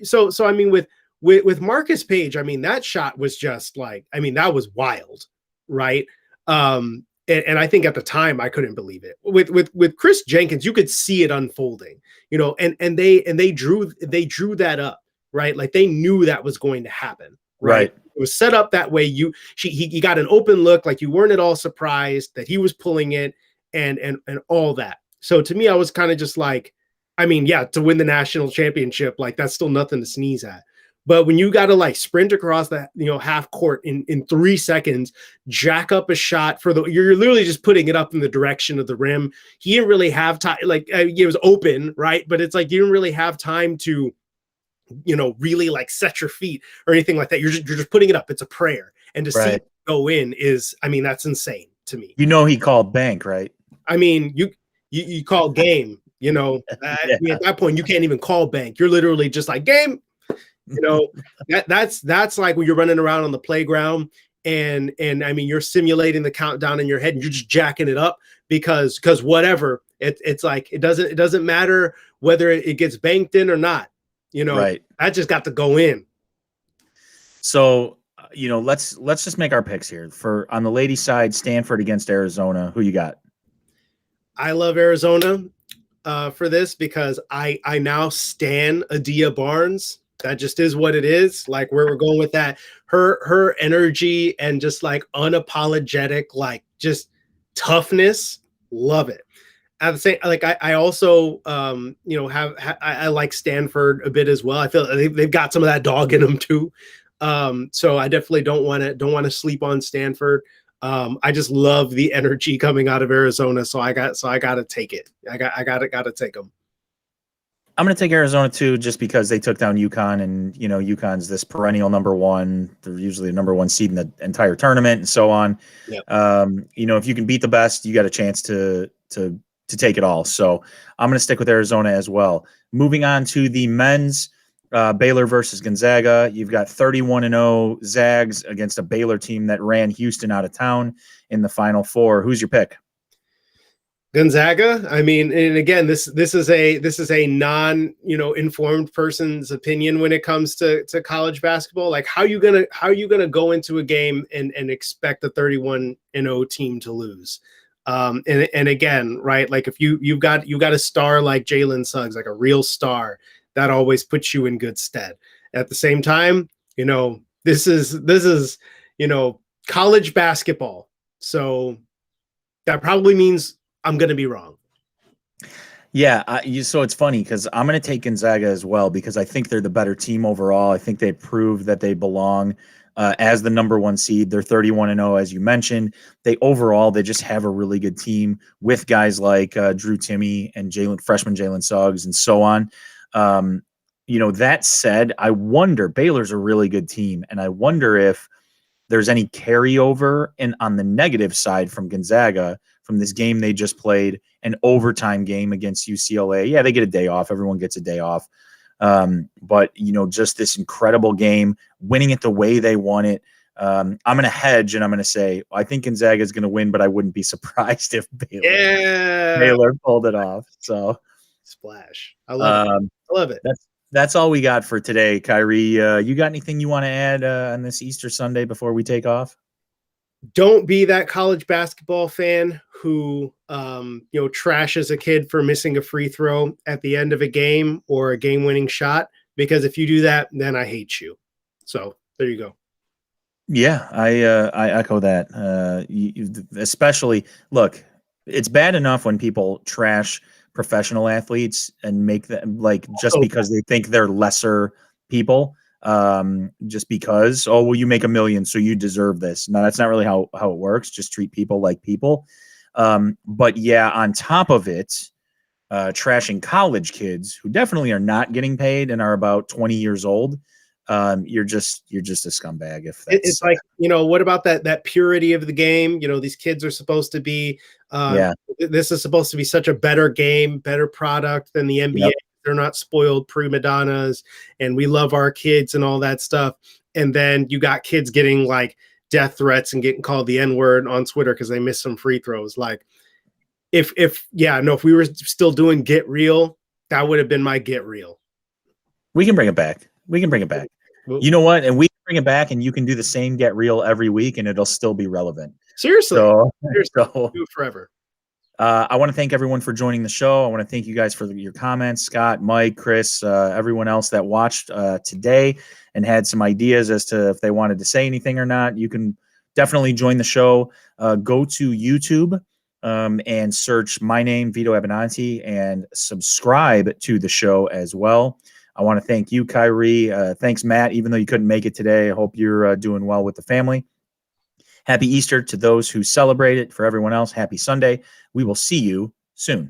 so. I mean, with Marcus Page, I mean, that shot was just like, I mean, that was wild, right? And I think at the time I couldn't believe it. With Chris Jenkins, you could see it unfolding, and they drew that up. right? Like they knew that was going to happen, right? Right. It was set up that way. He got an open look, like you weren't at all surprised that he was pulling it and all that. So to me, I was kind of just like, I mean, yeah, to win the national championship, like that's still nothing to sneeze at. But when you got to like sprint across that, half court in 3 seconds, jack up a shot you're literally just putting it up in the direction of the rim. He didn't really have time, like it was open, right? But it's like you didn't really have time to, really like set your feet or anything like that. You're just putting it up. It's a prayer, and to see it go in is, I mean, that's insane to me. He called bank, right? I mean, you call game. Yeah. At that point, you can't even call bank. You're literally just like game. That's like when you're running around on the playground and I mean you're simulating the countdown in your head and you're just jacking it up because whatever it's like it doesn't matter whether it gets banked in or not. Right. That just got to go in. So let's just make our picks here. For on the ladies' side, Stanford against Arizona. Who you got? I love Arizona for this because I now stan Adia Barnes. That just is what it is. Like where we're going with that, her energy and just like unapologetic, like just toughness. Love it. At the same, like I also I like Stanford a bit as well. I feel they've got some of that dog in them too. So I definitely don't want to sleep on Stanford. I just love the energy coming out of Arizona. So I got to take it. I got to take them. I'm going to take Arizona too, just because they took down UConn, and UConn's this perennial number one. They're usually the number one seed in the entire tournament, and so on. Yep. If you can beat the best, you got a chance to take it all. So I'm going to stick with Arizona as well. Moving on to the men's, Baylor versus Gonzaga. You've got 31-0 Zags against a Baylor team that ran Houston out of town in the Final Four. Who's your pick? Gonzaga. I mean, and again, this is a informed person's opinion when it comes to college basketball. Like, how you gonna go into a game and expect a 31-0 team to lose? And again, right? Like if you've got a star like Jalen Suggs, like a real star, that always puts you in good stead. At the same time, this is college basketball, so that probably means I'm going to be wrong. Yeah, so it's funny because I'm going to take Gonzaga as well because I think they're the better team overall. I think they proved that they belong as the number one seed. They're 31-0, as you mentioned. They just have a really good team with guys like Drew Timme and freshman Jalen Suggs and so on. That said, I wonder, Baylor's a really good team, and I wonder if there's any carryover on the negative side from Gonzaga from this game they just played, an overtime game against UCLA. Yeah, they get a day off. Everyone gets a day off. But, just this incredible game, winning it the way they won it. I'm going to hedge, and I'm going to say I think Gonzaga is going to win, but I wouldn't be surprised if Baylor pulled it off. So splash. I love it. I love it. That's all we got for today, Khari. You got anything you want to add on this Easter Sunday before we take off? Don't be that college basketball fan who, trashes a kid for missing a free throw at the end of a game or a game-winning shot, because if you do that, then I hate you. So there you go. Yeah, I echo that. Especially, look, it's bad enough when people trash professional athletes and make them because they think they're lesser people. Just because, you make $1 million, so you deserve this. No, that's not really how it works. Just treat people like people. But yeah, on top of it, trashing college kids who definitely are not getting paid and are about 20 years old. You're just a scumbag. If that's, it's like, what about that purity of the game? These kids are supposed to be, this is supposed to be such a better game, better product than the NBA. Yep. They're not spoiled prima donnas, and we love our kids and all that stuff. And then you got kids getting like death threats and getting called the N-word on Twitter because they missed some free throws. Like, if we were still doing Get Real, that would have been my Get Real. We can bring it back. You know what? And we can bring it back, and you can do the same Get Real every week, and it'll still be relevant. Seriously. So do it forever. I want to thank everyone for joining the show. I want to thank you guys for your comments, Scott, Mike, Chris, everyone else that watched today and had some ideas as to if they wanted to say anything or not. You can definitely join the show. Go to YouTube and search my name, Vito Abenanti, and subscribe to the show as well. I want to thank you, Khari. Thanks, Matt, even though you couldn't make it today. I hope you're doing well with the family. Happy Easter to those who celebrate it. For everyone else, happy Sunday. We will see you soon.